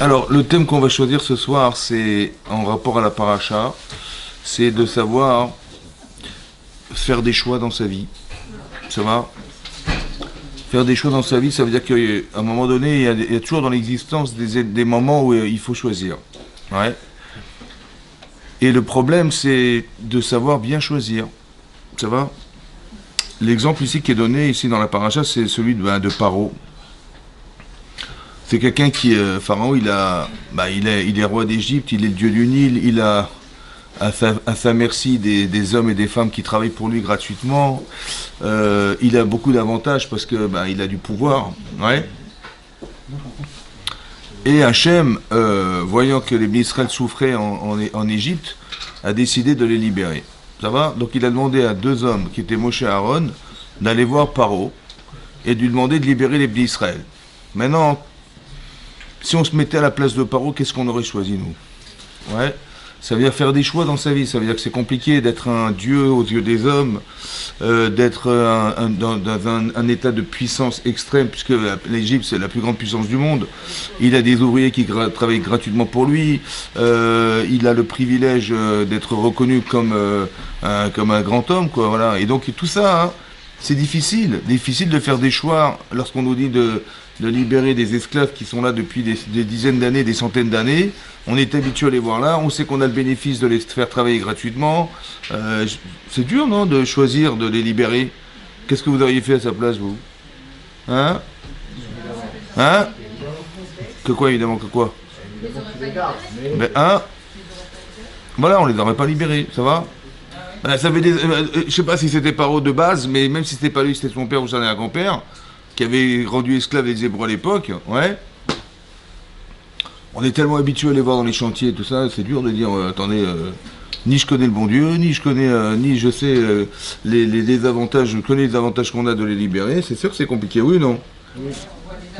Alors, le thème qu'on va choisir ce soir, c'est en rapport à la paracha, c'est de savoir faire des choix dans sa vie. Ça va? Faire des choix dans sa vie, ça veut dire qu'à un moment donné, il y a toujours dans l'existence des moments où il faut choisir. Ouais. Et le problème, c'est de savoir bien choisir. Ça va? L'exemple ici qui est donné ici dans la paracha, c'est celui de Paro. C'est quelqu'un qui, Pharaon, il est roi d'Égypte, il est le dieu du Nil, il a à sa merci des hommes et des femmes qui travaillent pour lui gratuitement. Il a beaucoup d'avantages parce que il a du pouvoir. Ouais. Et Hachem, voyant que les Israël souffraient en Égypte, a décidé de les libérer. Ça va? Donc il a demandé à deux hommes, qui étaient Moshe et Aaron, d'aller voir Paro et de lui demander de libérer les Israël. Maintenant, si on se mettait à la place de Paro, qu'est-ce qu'on aurait choisi, nous? Ouais. Ça veut dire faire des choix dans sa vie. Ça veut dire que c'est compliqué d'être un dieu aux yeux des hommes, d'être dans un état de puissance extrême, puisque l'Égypte, c'est la plus grande puissance du monde. Il a des ouvriers qui travaillent gratuitement pour lui. Il a le privilège d'être reconnu comme un grand homme, quoi. Voilà. Et donc, tout ça, hein, c'est difficile. Difficile de faire des choix lorsqu'on nous dit de libérer des esclaves qui sont là depuis des dizaines d'années, des centaines d'années. On est habitué à les voir là, on sait qu'on a le bénéfice de les faire travailler gratuitement. C'est dur, non, de choisir de les libérer. Qu'est-ce que vous auriez fait à sa place, vous? Hein? Hein? Que quoi, évidemment, que quoi? Ben, hein? Voilà, on les aurait pas libérés, ça va? Ça fait je sais pas si c'était Paro de base, mais même si c'était pas lui, c'était son père ou son arrière-grand-père, qui avait rendu esclaves les Hébreux à l'époque, ouais. On est tellement habitué à les voir dans les chantiers et tout ça, c'est dur de dire, attendez, ni je connais le bon Dieu, ni je connais, ni je sais les avantages, je connais les avantages qu'on a de les libérer, c'est sûr que c'est compliqué, oui ou non? Oui.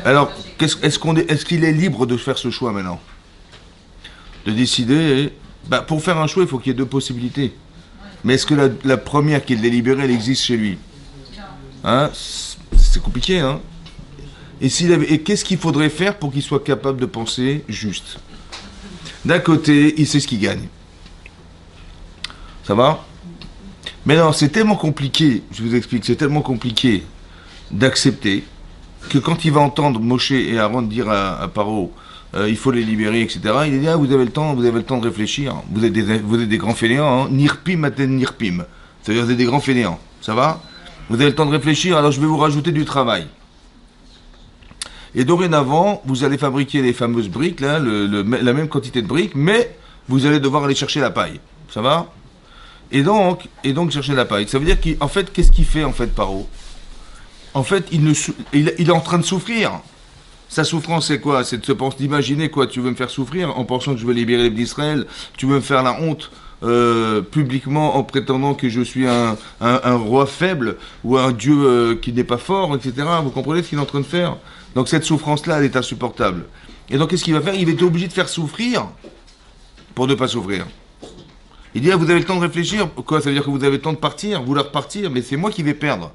Alors, est-ce qu'il est libre de faire ce choix maintenant? De décider, pour faire un choix, il faut qu'il y ait deux possibilités. Mais est-ce que la première qui est de les libérer, elle existe chez lui? Hein? C'est compliqué, hein? Et qu'est-ce qu'il faudrait faire pour qu'il soit capable de penser juste? D'un côté, il sait ce qu'il gagne. Ça va? Mais non, c'est tellement compliqué, je vous explique, c'est tellement compliqué d'accepter que quand il va entendre Moshe et Aaron dire à Paro, il faut les libérer, etc., il dit, vous avez le temps de réfléchir, vous êtes des grands fainéants, hein? Nirpim aten nirpim. Ça veut dire vous êtes des grands fainéants, ça va? Vous avez le temps de réfléchir, alors je vais vous rajouter du travail. Et dorénavant, vous allez fabriquer les fameuses briques, là, la même quantité de briques, mais vous allez devoir aller chercher la paille. Ça va? Et donc chercher la paille. Ça veut dire qu'en fait, qu'est-ce qu'il fait, en fait, Paro? En fait, il est en train de souffrir. Sa souffrance, c'est quoi? C'est d'imaginer quoi? Tu veux me faire souffrir en pensant que je veux libérer les d'Israël? Tu veux me faire la honte publiquement en prétendant que je suis un roi faible ou un dieu qui n'est pas fort, etc. Vous comprenez ce qu'il est en train de faire? Donc cette souffrance-là, elle est insupportable. Et donc qu'est-ce qu'il va faire? Il est obligé de faire souffrir pour ne pas souffrir. Il dit, vous avez le temps de réfléchir. Quoi? Ça veut dire que vous avez le temps de partir, vouloir partir, mais c'est moi qui vais perdre.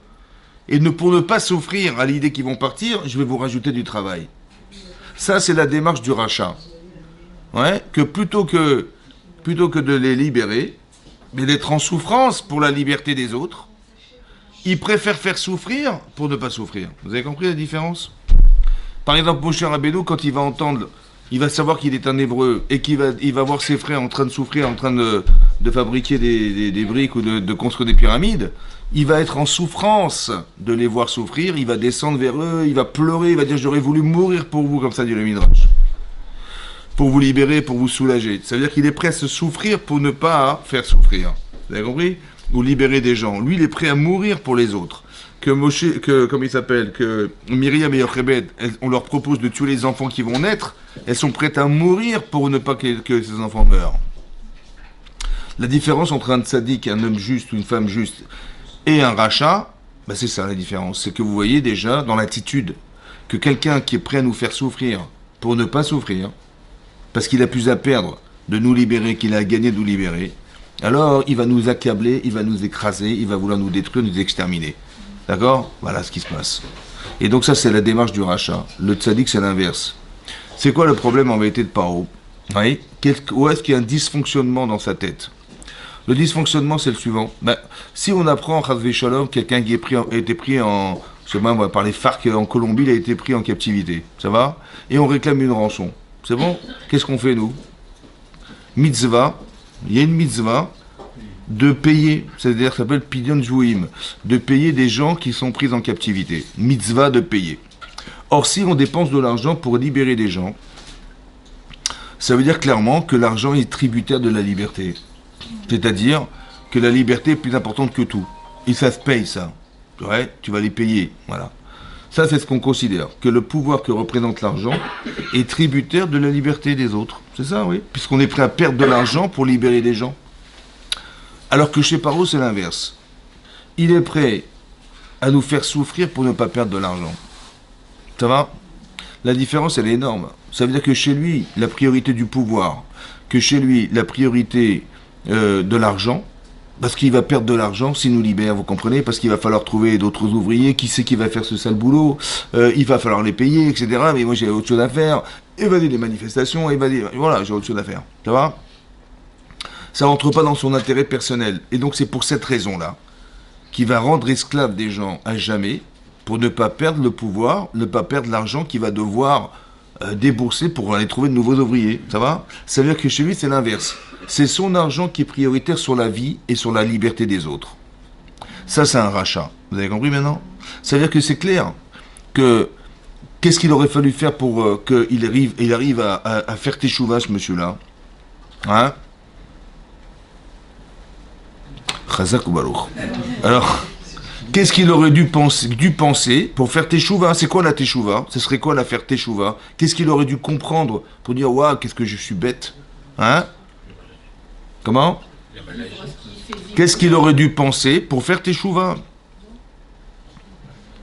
Et pour ne pas souffrir à l'idée qu'ils vont partir, je vais vous rajouter du travail. Ça, c'est la démarche du rachat. Ouais, que plutôt que de les libérer, mais d'être en souffrance pour la liberté des autres, ils préfèrent faire souffrir pour ne pas souffrir. Vous avez compris la différence? Par exemple, Moshe Rabbeinu, quand il va entendre, il va savoir qu'il est un hébreu et il va voir ses frères en train de souffrir, en train de fabriquer des briques ou de construire des pyramides, il va être en souffrance de les voir souffrir, il va descendre vers eux, il va pleurer, il va dire j'aurais voulu mourir pour vous, comme ça dit le Midrash. Pour vous libérer, pour vous soulager. Ça veut dire qu'il est prêt à se souffrir pour ne pas faire souffrir. Vous avez compris? Ou libérer des gens. Lui, il est prêt à mourir pour les autres. Comme il s'appelle, que Myriam et Yochebed, on leur propose de tuer les enfants qui vont naître, elles sont prêtes à mourir pour ne pas que ces enfants meurent. La différence entre un tzaddik, un homme juste ou une femme juste, et un rachat, c'est ça la différence. C'est que vous voyez déjà dans l'attitude que quelqu'un qui est prêt à nous faire souffrir pour ne pas souffrir, parce qu'il a plus à perdre de nous libérer qu'il a à gagner de nous libérer, alors il va nous accabler, il va nous écraser, il va vouloir nous détruire, nous exterminer. D'accord? Voilà ce qui se passe. Et donc ça, c'est la démarche du rachat. Le tzaddik, c'est l'inverse. C'est quoi le problème en vérité de Paro? Oui. Où est-ce qu'il y a un dysfonctionnement dans sa tête? Le dysfonctionnement, c'est le suivant. Ben, si on apprend, Chazvé Shalom, quelqu'un qui a été pris en, je sais pas, par les FARC en Colombie, il a été pris en captivité. Ça va? Et on réclame une rançon. C'est bon? Qu'est-ce qu'on fait, nous? Mitzvah. Il y a une mitzvah de payer, c'est-à-dire ça s'appelle Pidyon Jouim, de payer des gens qui sont pris en captivité. Mitzvah de payer. Or, si on dépense de l'argent pour libérer des gens, ça veut dire clairement que l'argent est tributaire de la liberté. C'est-à-dire que la liberté est plus importante que tout. Et ça se paye, ça. Ouais, tu vas les payer. Voilà. Ça, c'est ce qu'on considère. Que le pouvoir que représente l'argent est tributaire de la liberté des autres. C'est ça, oui. Puisqu'on est prêt à perdre de l'argent pour libérer des gens. Alors que chez Paro, c'est l'inverse. Il est prêt à nous faire souffrir pour ne pas perdre de l'argent. Ça va? La différence, elle est énorme. Ça veut dire que chez lui, la priorité du pouvoir, que chez lui, la priorité de l'argent, parce qu'il va perdre de l'argent s'il nous libère, vous comprenez? Parce qu'il va falloir trouver d'autres ouvriers, qui c'est qui va faire ce sale boulot, il va falloir les payer, etc. Mais moi j'ai autre chose à faire, évader les manifestations, voilà, j'ai autre chose à faire. Ça va? Ça rentre pas dans son intérêt personnel. Et donc c'est pour cette raison-là qu'il va rendre esclave des gens à jamais, pour ne pas perdre le pouvoir, ne pas perdre l'argent qu'il va devoir débourser pour aller trouver de nouveaux ouvriers. Ça va? Ça veut dire que chez lui c'est l'inverse. C'est son argent qui est prioritaire sur la vie et sur la liberté des autres. Ça, c'est un rachat. Vous avez compris maintenant? Ça veut dire que c'est clair que qu'est-ce qu'il aurait fallu faire pour qu'il arrive à faire teshuva, ce monsieur-là? Hein? Chazak ou Baruch. Alors, qu'est-ce qu'il aurait dû penser pour faire teshuva? C'est quoi la teshuva? Ce serait quoi la faire teshuva? Qu'est-ce qu'il aurait dû comprendre pour dire, waouh, qu'est-ce que je suis bête? Hein? Comment? Qu'est-ce qu'il aurait dû penser pour faire teshuva?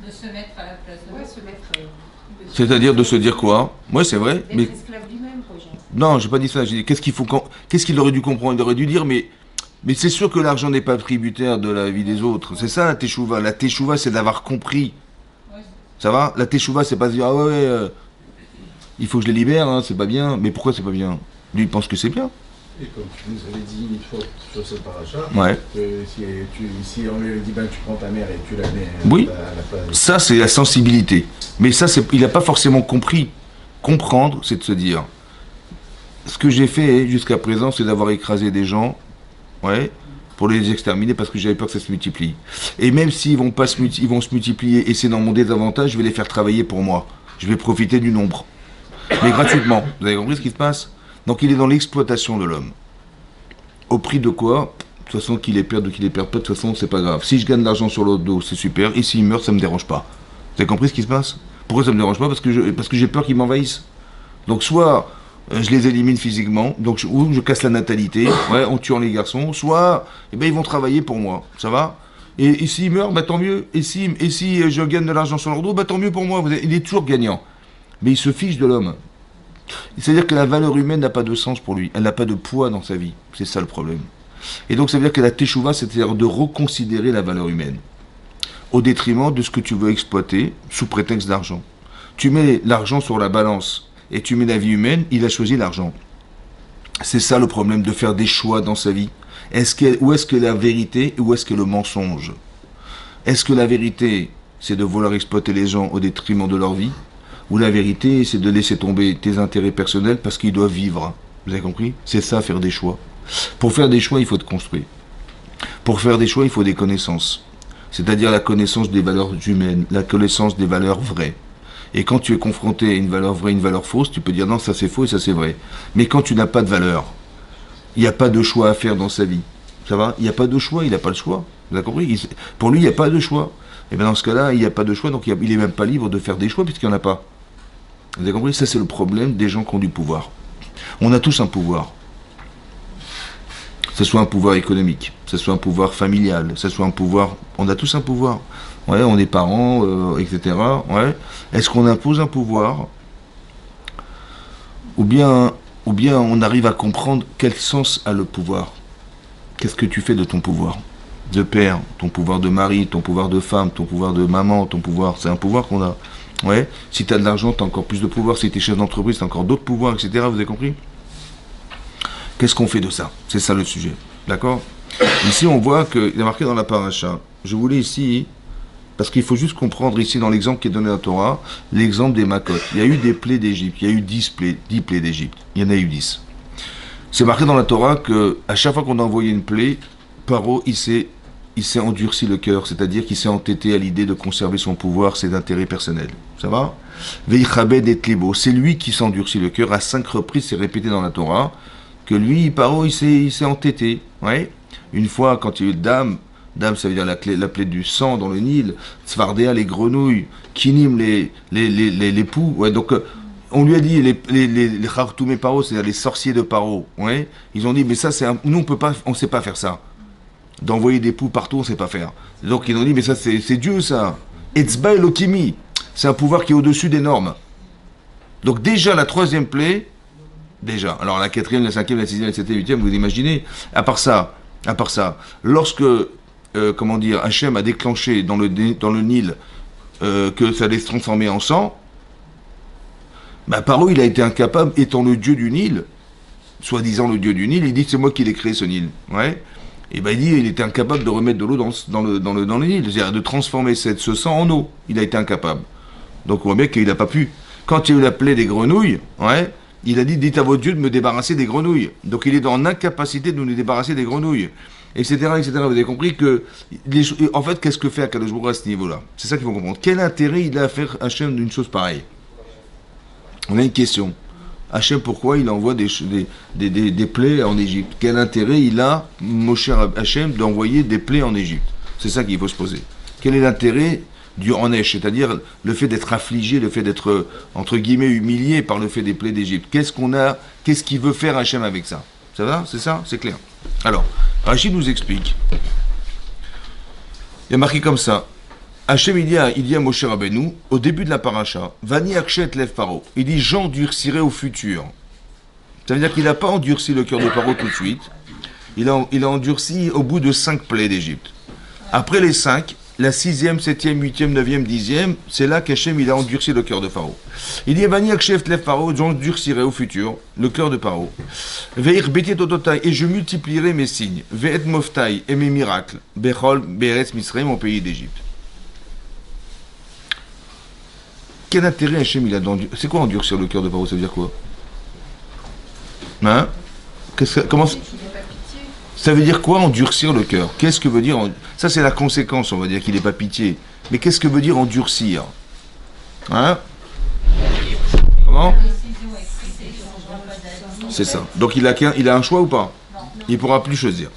De se mettre à la place de C'est-à-dire de se dire quoi? Oui, c'est vrai. D'être esclave lui-même, quoi, genre. Non, j'ai pas dit ça. J'ai dit qu'est-ce qu'il aurait dû comprendre? Il aurait dû dire, mais c'est sûr que l'argent n'est pas tributaire de la vie des autres. C'est ça la teshuva. La teshuva, c'est d'avoir compris. Ouais. Ça va? La teshuva, c'est pas se dire, ah ouais, il faut que je les libère, hein, c'est pas bien. Mais pourquoi c'est pas bien? Lui, il pense que c'est bien. Et comme tu nous avais dit une fois sur ce paracha, Ouais. que si on lui dit, ben, tu prends ta mère et tu la mets Oui. à la place. Ça, c'est la sensibilité. Mais ça, il n'a pas forcément compris. Comprendre, c'est de se dire, ce que j'ai fait jusqu'à présent, c'est d'avoir écrasé des gens, ouais, pour les exterminer parce que j'avais peur que ça se multiplie. Et même s'ils vont ils vont se multiplier et c'est dans mon désavantage, je vais les faire travailler pour moi. Je vais profiter du nombre. Mais gratuitement. Vous avez compris ce qui se passe? Donc il est dans l'exploitation de l'homme. Au prix de quoi? De toute façon, qu'il ait perdu ou qu'il ait perdu pas, de toute façon, c'est pas grave. Si je gagne de l'argent sur l'autre dos, c'est super. Et s'il meurt, ça me dérange pas. Vous avez compris ce qui se passe? Pourquoi ça me dérange pas? Parce que j'ai peur qu'ils m'envahissent. Donc soit je les élimine physiquement, donc ou je casse la natalité, ouais, en tuant les garçons, soit eh ben, ils vont travailler pour moi. Ça va? Et s'ils meurent, bah, tant mieux. Et si je gagne de l'argent sur leur dos, bah, tant mieux pour moi. Il est toujours gagnant. Mais il se fiche de l'homme. C'est-à-dire que la valeur humaine n'a pas de sens pour lui. Elle n'a pas de poids dans sa vie. C'est ça le problème. Et donc ça veut dire que la teshuva, c'est-à-dire de reconsidérer la valeur humaine au détriment de ce que tu veux exploiter sous prétexte d'argent. Tu mets l'argent sur la balance et tu mets la vie humaine, il a choisi l'argent. C'est ça le problème de faire des choix dans sa vie. Où est-ce que la vérité et où est-ce que le mensonge? Est-ce que la vérité, c'est de vouloir exploiter les gens au détriment de leur vie? Ou la vérité, c'est de laisser tomber tes intérêts personnels parce qu'ils doivent vivre. Vous avez compris? C'est ça, faire des choix. Pour faire des choix, il faut te construire. Pour faire des choix, il faut des connaissances. C'est-à-dire la connaissance des valeurs humaines, la connaissance des valeurs vraies. Et quand tu es confronté à une valeur vraie, une valeur fausse, tu peux dire non, ça c'est faux et ça c'est vrai. Mais quand tu n'as pas de valeur, il n'y a pas de choix à faire dans sa vie. Ça va? Il n'y a pas de choix, il n'a pas le choix. Vous avez compris? Pour lui, il n'y a pas de choix. Et bien dans ce cas-là, il n'y a pas de choix, donc il n'est même pas libre de faire des choix puisqu'il n'y en a pas. Vous avez compris? Ça, c'est le problème des gens qui ont du pouvoir. On a tous un pouvoir. Que ce soit un pouvoir économique, que ce soit un pouvoir familial, que ce soit un pouvoir... On a tous un pouvoir. Ouais, on est parents, etc. Ouais. Est-ce qu'on impose un pouvoir? Ou bien on arrive à comprendre quel sens a le pouvoir? Qu'est-ce que tu fais de ton pouvoir? De père, ton pouvoir de mari, ton pouvoir de femme, ton pouvoir de maman, ton pouvoir... C'est un pouvoir qu'on a. Ouais. Si tu as de l'argent, tu as encore plus de pouvoir. Si tu es chef d'entreprise, tu as encore d'autres pouvoirs, etc. Vous avez compris? Qu'est-ce qu'on fait de ça? C'est ça le sujet. D'accord? Ici, on voit qu'il est marqué dans la paracha. Je voulais ici, parce qu'il faut juste comprendre ici dans l'exemple qui est donné à la Torah, l'exemple des Makot. Il y a eu des plaies d'Égypte. Il y a eu 10 plaies d'Égypte. Il y en a eu 10. C'est marqué dans la Torah que à chaque fois qu'on a envoyé une plaie, Paro, il s'est endurci le cœur, c'est-à-dire qu'il s'est entêté à l'idée de conserver son pouvoir, ses intérêts personnels. Ça va? Veichabed et Tlebo, c'est lui qui s'endurcit le cœur. À 5 reprises, c'est répété dans la Torah que lui, Paro, il s'est entêté. Ouais. Une fois, quand il y a eu Dam, ça veut dire la plaie du sang dans le Nil, Tzvardéa, les grenouilles, Kinim, les poux. Ouais, donc, on lui a dit, les Khartoumé Paro, c'est-à-dire les sorciers de Paro. Ouais. Ils ont dit, mais ça, nous, on ne sait pas faire ça. D'envoyer des poux partout, on ne sait pas faire. Donc ils ont dit, mais ça c'est Dieu ça. Etzba Elokimi. C'est un pouvoir qui est au-dessus des normes. Donc déjà la troisième plaie, déjà. Alors la quatrième, la cinquième, la sixième, la septième, la huitième, vous imaginez. À part ça, lorsque, Hachem a déclenché dans le Nil que ça allait se transformer en sang, Paro il a été incapable, étant le dieu du Nil, soi-disant le dieu du Nil, il dit c'est moi qui l'ai créé ce Nil. Ouais. Et il était incapable de remettre de l'eau dans le Nil, c'est-à-dire de transformer ce sang en eau. Il a été incapable. Donc on voit bien qu'il n'a pas pu. Quand il y a eu la plaie des grenouilles, ouais, il a dit, dites à votre Dieu de me débarrasser des grenouilles. Donc il est dans l'incapacité de nous débarrasser des grenouilles, etc., etc. Vous avez compris que, en fait, qu'est-ce que fait Akadosh Baruch Hu à ce niveau-là? C'est ça qu'il faut comprendre. Quel intérêt il a à faire Hachem d'une chose pareille? On a une question. Hachem, pourquoi il envoie des plaies en Égypte? Quel intérêt il a, Moshe Hachem, d'envoyer des plaies en Égypte? C'est ça qu'il faut se poser. Quel est l'intérêt du Hanesh, c'est-à-dire le fait d'être affligé, le fait d'être, entre guillemets, humilié par le fait des plaies d'Égypte? Qu'est-ce qu'il veut faire Hachem avec ça? Ça va? C'est ça? C'est clair. Alors, Rachid nous explique. Il y a marqué comme ça. Hachem, il dit à Moshe Rabbeinu, au début de la paracha, Vani Akshet Lev Paro. Il dit, j'endurcirai au futur. Ça veut dire qu'il n'a pas endurci le cœur de Paro tout de suite. Il a endurci au bout de 5 plaies d'Égypte. Après les 5, la 6e, 7e, 8e, 9e, 10e, c'est là qu'Hachem il a endurci le cœur de Paro. Il dit, Vani Akshet Lev Paro, j'endurcirai au futur le cœur de Paro. Ve'ir Beti Tototai, et je multiplierai mes signes. Ve'et Moftai, et mes miracles. Bechol, Beretz Misraim, au pays d'Égypte. Quel intérêt Hachem il a d'endurcir? C'est quoi endurcir le cœur de Paro? Ça veut dire quoi? Hein? Comment ça veut dire quoi endurcir le cœur? Qu'est-ce que veut dire ça? C'est la conséquence, on va dire qu'il n'est pas pitié. Mais qu'est-ce que veut dire endurcir? Hein? Comment? C'est ça. Donc il a un choix ou pas? Il ne pourra plus choisir.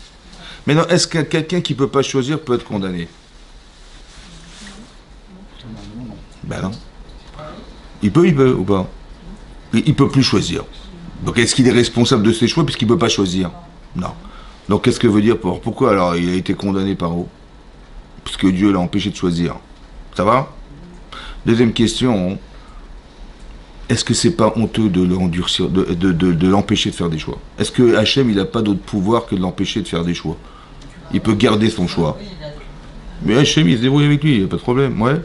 Maintenant, est-ce que quelqu'un qui ne peut pas choisir peut être condamné? Ben non. Il peut ou pas? Il ne peut plus choisir. Donc est-ce qu'il est responsable de ses choix puisqu'il ne peut pas choisir? Non. Donc qu'est-ce que veut dire pourquoi alors il a été condamné par où? Parce que Dieu l'a empêché de choisir. Ça va? Deuxième question. Est-ce que c'est pas honteux de l'endurcir, de l'empêcher de faire des choix? Est-ce que Hachem il n'a pas d'autre pouvoir que de l'empêcher de faire des choix? Il peut garder son choix. Mais Hachem il se débrouille avec lui, il n'y a pas de problème. Ouais.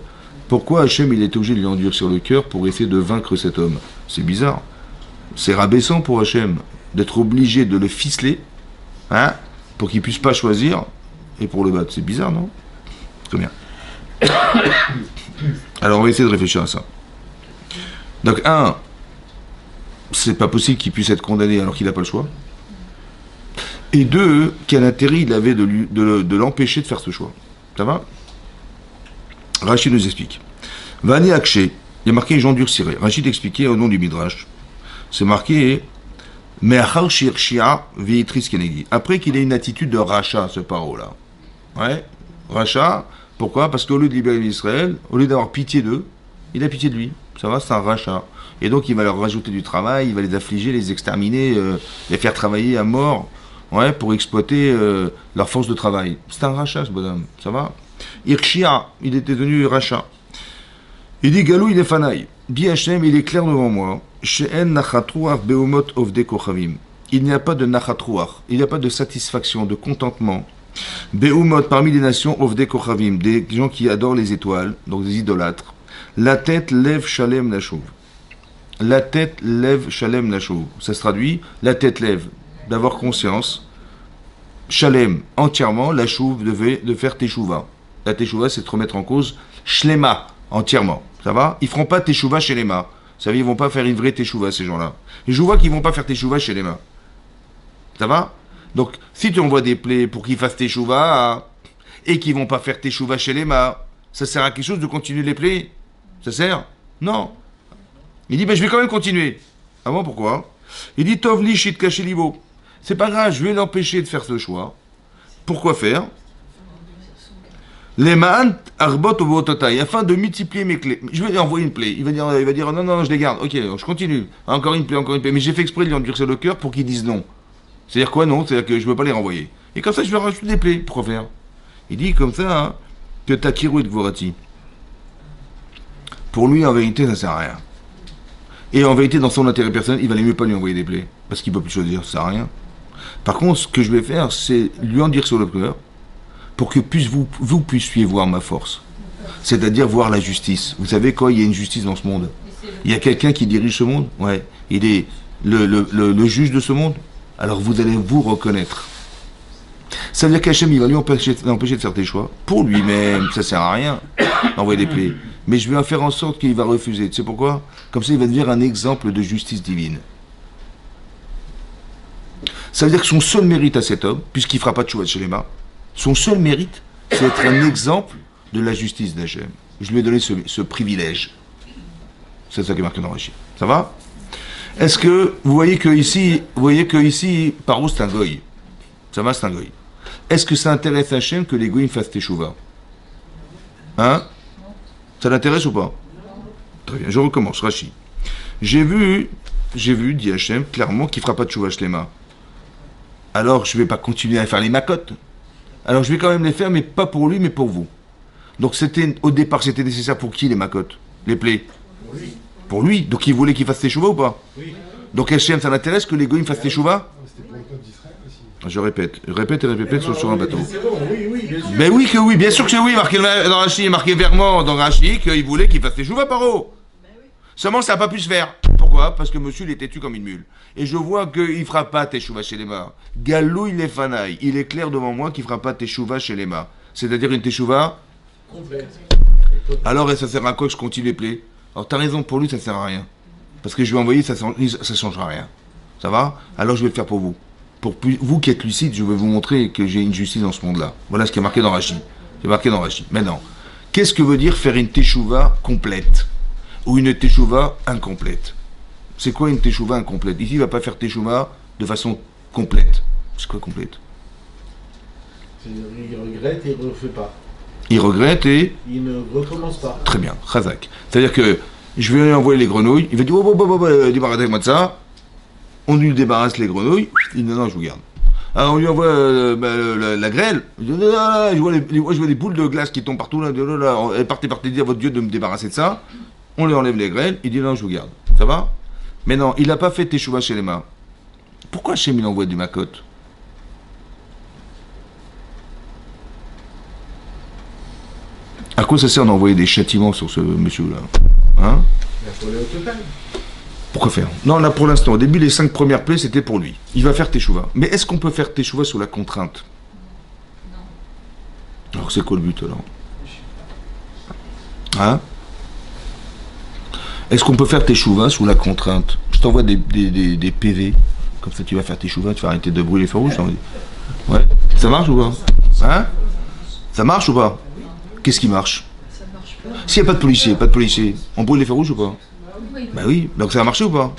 Pourquoi Hachem il est obligé de lui endurcir le cœur pour essayer de vaincre cet homme? C'est bizarre. C'est rabaissant pour Hachem d'être obligé de le ficeler, hein, pour qu'il puisse pas choisir et pour le battre. C'est bizarre, non? Très bien. Alors on va essayer de réfléchir à ça. Donc c'est pas possible qu'il puisse être condamné alors qu'il n'a pas le choix. Et 2, quel intérêt il avait de l'empêcher de faire ce choix? Ça va? Rachid nous explique. Vani Akshe, il y a marqué j'endurcirai. Rachid expliquait au nom du Midrash. C'est marqué Me'achar shirshia ve'itris kenegi. Après qu'il ait une attitude de rachat, ce paro-là. Ouais, rachat. Pourquoi? Parce qu'au lieu de libérer Israël, au lieu d'avoir pitié d'eux, il a pitié de lui. Ça va, c'est un rachat. Et donc il va leur rajouter du travail, il va les affliger, les exterminer, les faire travailler à mort, ouais, pour exploiter leur force de travail. C'est un rachat, ce bonhomme. Ça va? Irshia, il était devenu rachat. Il dit Galou il est fanaï. Bi Hachem, il est clair devant moi. She'en nachatruach beumot ovde kochavim. Il n'y a pas de nachatruach, il n'y a pas de satisfaction, de contentement. Beumot parmi les nations ovde kochavim, des gens qui adorent les étoiles, donc des idolâtres. La tête lève Shalem la chauve. La tête lève Shalem la chauve. Ça se traduit, la tête lève, d'avoir conscience. Shalem, entièrement, la chouve de faire teshuva. La teshuva, c'est de remettre en cause shlema, entièrement. Ça va? Ils feront pas teshuva chez les mains. Ça veut dire, ils vont pas faire une vraie teshuva, ces gens-là. Et je vois qu'ils vont pas faire teshuva chez les mains. Ça va? Donc, si tu envoies des plaies pour qu'ils fassent teshuva et qu'ils vont pas faire teshuva chez les mains, ça sert à quelque chose de continuer les plaies? Ça sert? Non. Il dit, ben, je vais quand même continuer. Ah bon, pourquoi? Il dit, Tov li shit kashelivo. C'est pas grave, je vais l'empêcher de faire ce choix. Pourquoi faire? Les man arbot au totai, afin de multiplier mes clés. Je vais lui envoyer une plaie. Il va dire, non, non, je les garde. Ok, je continue. Encore une plaie, encore une plaie. Mais j'ai fait exprès de lui endurcir le cœur pour qu'il dise non. C'est-à-dire quoi, non? C'est-à-dire que je ne peux pas les renvoyer. Et comme ça, je vais rajouter des plaies. Pourquoi faire? Il dit comme ça, hein, que Takiru et Gvorati. Pour lui, en vérité, ça ne sert à rien. Et en vérité, dans son intérêt personnel, il valait mieux pas lui envoyer des plaies. Parce qu'il ne peut plus choisir, ça ne sert à rien. Par contre, ce que je vais faire, c'est lui en dire sur le cœur, pour que vous puissiez voir ma force. C'est-à-dire voir la justice. Vous savez quoi, il y a une justice dans ce monde. Il y a quelqu'un qui dirige ce monde. Ouais. Il est le juge de ce monde. Alors vous allez vous reconnaître. Ça veut dire qu'Hachem, il va lui empêcher de faire des choix. Pour lui-même, ça ne sert à rien d'envoyer des plaies. Mais je vais faire en sorte qu'il va refuser. Tu sais pourquoi? Comme ça, il va devenir un exemple de justice divine. Ça veut dire que son seul mérite à cet homme, puisqu'il ne fera pas de choix chez les mains, son seul mérite, c'est d'être un exemple de la justice d'Hachem. Je lui ai donné ce privilège. C'est ça qui est marqué dans Rashi. Ça va? Est-ce que vous voyez que ici, Paro c'est un goy. Ça va, c'est un goy. Est-ce que ça intéresse Hachem que les goyim fassent teshuva? Hein? Ça l'intéresse ou pas? Très bien, je recommence, Rashi. J'ai vu, dit Hachem, clairement, qu'il ne fera pas de teshuva shlema. Alors je ne vais pas continuer à faire les makotes. Alors je vais quand même les faire, mais pas pour lui, mais pour vous. Donc au départ, c'était nécessaire pour qui les makotes? Les plaies? Pour lui. Donc il voulait qu'il fasse teshuva ou pas? Oui. Donc Hachem, ça l'intéresse que les goyim fassent teshuva? C'était pour le peuple d'Israël aussi. Je répète sur un bateau. C'est bon, oui, bien sûr. Mais oui que oui, bien sûr que c'est oui. Marqué dans Rashi, marqué vertement dans Rashi qu'il voulait qu'il fasse teshuva Paro. Seulement ça n'a pas pu se faire. Pourquoi? Parce que monsieur il est têtu comme une mule. Et je vois qu'il ne fera pas teshuva chez les mains. Galouille les fanaï. Il est clair devant moi qu'il ne fera pas teshuva chez les mains. C'est-à-dire une teshuva complète. Alors ça sert à quoi que je continue les plaies? Alors t'as raison, pour lui ça sert à rien. Parce que je vais envoyer, ça changera rien. Ça va? Alors je vais le faire pour vous. Pour vous qui êtes lucide, je vais vous montrer que j'ai une justice dans ce monde-là. Voilà ce qui est marqué dans Rashi. C'est marqué dans Rashi. Maintenant, qu'est-ce que veut dire faire une teshuva complète? Ou une teshuva incomplète? C'est quoi une teshuva incomplète? Ici, il ne va pas faire teshuva de façon complète. C'est quoi complète? Il regrette et il ne refait pas. Il regrette et... il ne recommence pas. Très bien, Chazak. C'est-à-dire que je vais lui envoyer les grenouilles, il va dire, débarrassez-moi de ça. On lui débarrasse les grenouilles, il dit, non, je vous garde. Alors on lui envoie la grêle, il dit, non, je vois des boules de glace qui tombent partout, là, partez, dire à votre Dieu de me débarrasser de ça. On lui enlève les grêles, il dit, non, je vous garde. Ça va? Mais non, il n'a pas fait teshuva chez les mains. Pourquoi Hachem il envoie du makot? À quoi ça sert d'envoyer des châtiments sur ce monsieur-là? Hein? Pourquoi faire? Non, là pour l'instant, au début, les 5 premières plaies, c'était pour lui. Il va faire teshuva. Mais est-ce qu'on peut faire teshuva sous la contrainte? Non. Alors c'est quoi le but alors? Hein? Est-ce qu'on peut faire teshuva sous la contrainte? Je t'envoie des PV. Comme ça, tu vas faire teshuva, tu vas arrêter de brûler les feux rouges. Ouais. Ça marche ou pas? Hein? Ça marche ou pas? Qu'est-ce qui marche? Ça marche pas. S'il n'y a pas de policier, on brûle les feux rouges ou pas? Oui. Bah oui, donc ça a marché ou pas?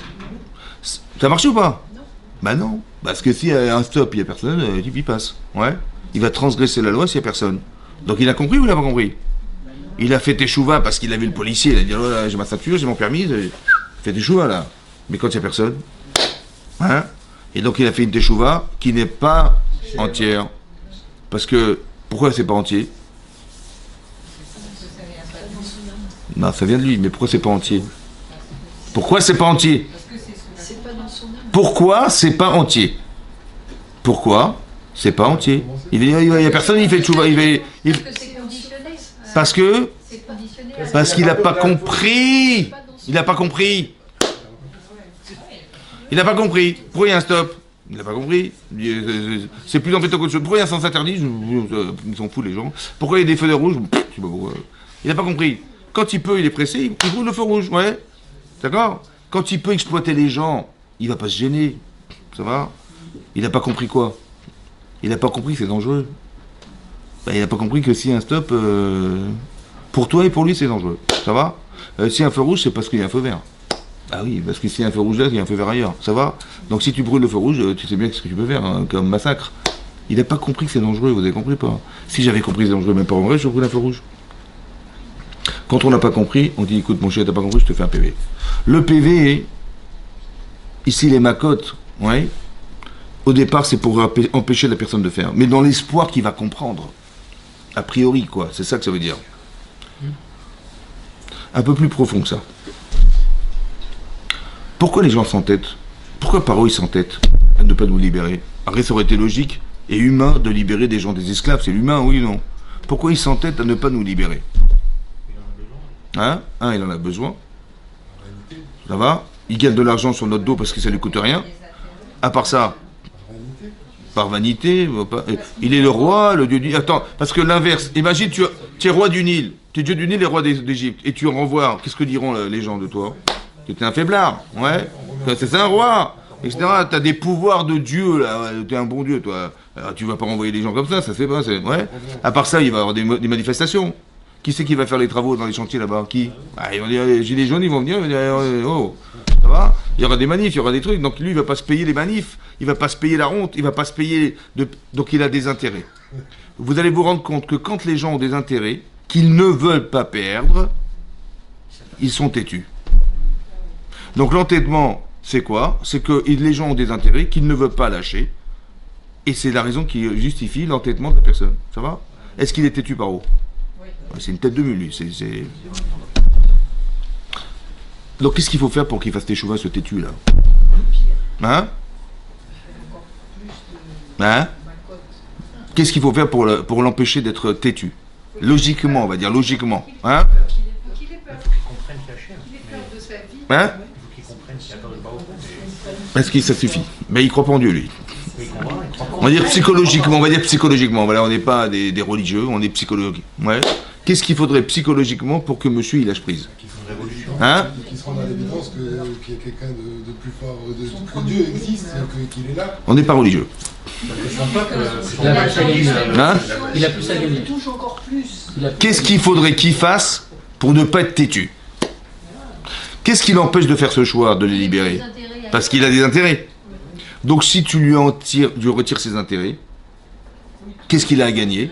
Ça a marché ou pas? Non. Bah non, parce que s'il y a un stop, il n'y a personne, il passe. Ouais. Il va transgresser la loi s'il n'y a personne. Donc il a compris ou il n'a pas compris? Il a fait teshuva parce qu'il a vu le policier, il a dit oh là, j'ai ma ceinture, j'ai mon permis, il fait teshuva là. Mais quand il n'y a personne, hein? Et donc il a fait une teshuva qui n'est pas entière. Parce que, pourquoi c'est pas entier? Non, ça vient de lui, mais pourquoi c'est pas entier? Pourquoi c'est pas entier? Pourquoi c'est pas entier? Pourquoi c'est pas entier? Il y a personne, il fait tchouva, Parce que C'est conditionné. Parce qu'il n'a pas compris. Il n'a pas compris. Il n'a pas compris. Pourquoi il y a un stop? Il n'a pas compris. C'est plus embêtant qu'autre chose. Pourquoi il y a un sens interdit? Ils s'en foutent les gens. Pourquoi il y a des feux de rouge? Je sais pas pourquoi. Il n'a pas compris. Quand il peut, il est pressé, il roule le feu rouge. Ouais. D'accord? Quand il peut exploiter les gens, il va pas se gêner. Ça va? Il n'a pas compris quoi? Il n'a pas compris que c'est dangereux. Ben, il n'a pas compris que s'il y a un stop, pour toi et pour lui, c'est dangereux. Ça va? S'il y a un feu rouge, c'est parce qu'il y a un feu vert. Ah oui, parce que s'il y a un feu rouge là, il y a un feu vert ailleurs. Ça va? Donc si tu brûles le feu rouge, tu sais bien ce que tu peux faire, hein, comme massacre. Il n'a pas compris que c'est dangereux, vous avez compris pas? Si j'avais compris que c'est dangereux, même pas en vrai, je brûle un feu rouge. Quand on n'a pas compris, on dit écoute mon cher, t'as pas compris, je te fais un PV. Le PV, ici les macotes, ouais. Au départ, c'est pour empêcher la personne de faire, mais dans l'espoir qu'il va comprendre. A priori, quoi, c'est ça que ça veut dire. Un peu plus profond que ça. Pourquoi les gens s'entêtent? Pourquoi Paro il s'entête à ne pas nous libérer? Après, ça aurait été logique et humain de libérer des gens des esclaves, c'est l'humain, oui ou non? Pourquoi il s'entête à ne pas nous libérer? Hein? Il en a besoin. Ça va? Il gagne de l'argent sur notre dos parce que ça lui coûte rien. À part ça, par vanité, il est le roi, le dieu du Nil. Attends, parce que l'inverse, imagine, tu es roi du Nil, tu es dieu du Nil et roi d'Égypte, et tu renvoies, qu'est-ce que diront les gens de toi? Tu es un faiblard, ouais, c'est un roi, etc. Tu as des pouvoirs de Dieu, là, tu es un bon Dieu, toi. Alors, tu vas pas renvoyer les gens comme ça se fait pas, ouais. À part ça, il va y avoir des manifestations. Qui c'est qui va faire les travaux dans les chantiers là-bas? Qui? Ils vont dire, les gilets jaunes, ils vont venir, ils vont dire, oh, ça va? Il y aura des manifs, il y aura des trucs. Donc lui, il va pas se payer les manifs, il va pas se payer la honte, il va pas se payer... Donc il a des intérêts. Vous allez vous rendre compte que quand les gens ont des intérêts qu'ils ne veulent pas perdre, ils sont têtus. Donc l'entêtement, c'est quoi? C'est que les gens ont des intérêts qu'ils ne veulent pas lâcher. Et c'est la raison qui justifie l'entêtement de la personne. Ça va? Est-ce qu'il est têtu par où? C'est une tête de mule, lui. Donc qu'est-ce qu'il faut faire pour qu'il fasse teshuva, ce têtu là? Hein? Hein? Qu'est-ce qu'il faut faire pour l'empêcher d'être têtu? Logiquement, on va dire, logiquement. Hein? Qu'il ait peur. Qu'il ait peur de sa vie. Hein? Est-ce que ça suffit? Mais il croit pas en Dieu, lui. On va dire psychologiquement, voilà, on n'est pas des religieux, on est psychologique. Ouais. Qu'est-ce qu'il faudrait psychologiquement pour que monsieur il lâche prise? Hein? Qu'il se rende à l'évidence qu'il y a quelqu'un de plus fort, que Dieu existe, qu'il est là. On n'est pas religieux. Hein? Il a plus à gagner. Qu'est-ce qu'il faudrait qu'il fasse pour ne pas être têtu? Qu'est-ce qui l'empêche de faire ce choix, de les libérer? Parce qu'il a des intérêts. Donc si tu lui retires ses intérêts, qu'est-ce qu'il a à gagner?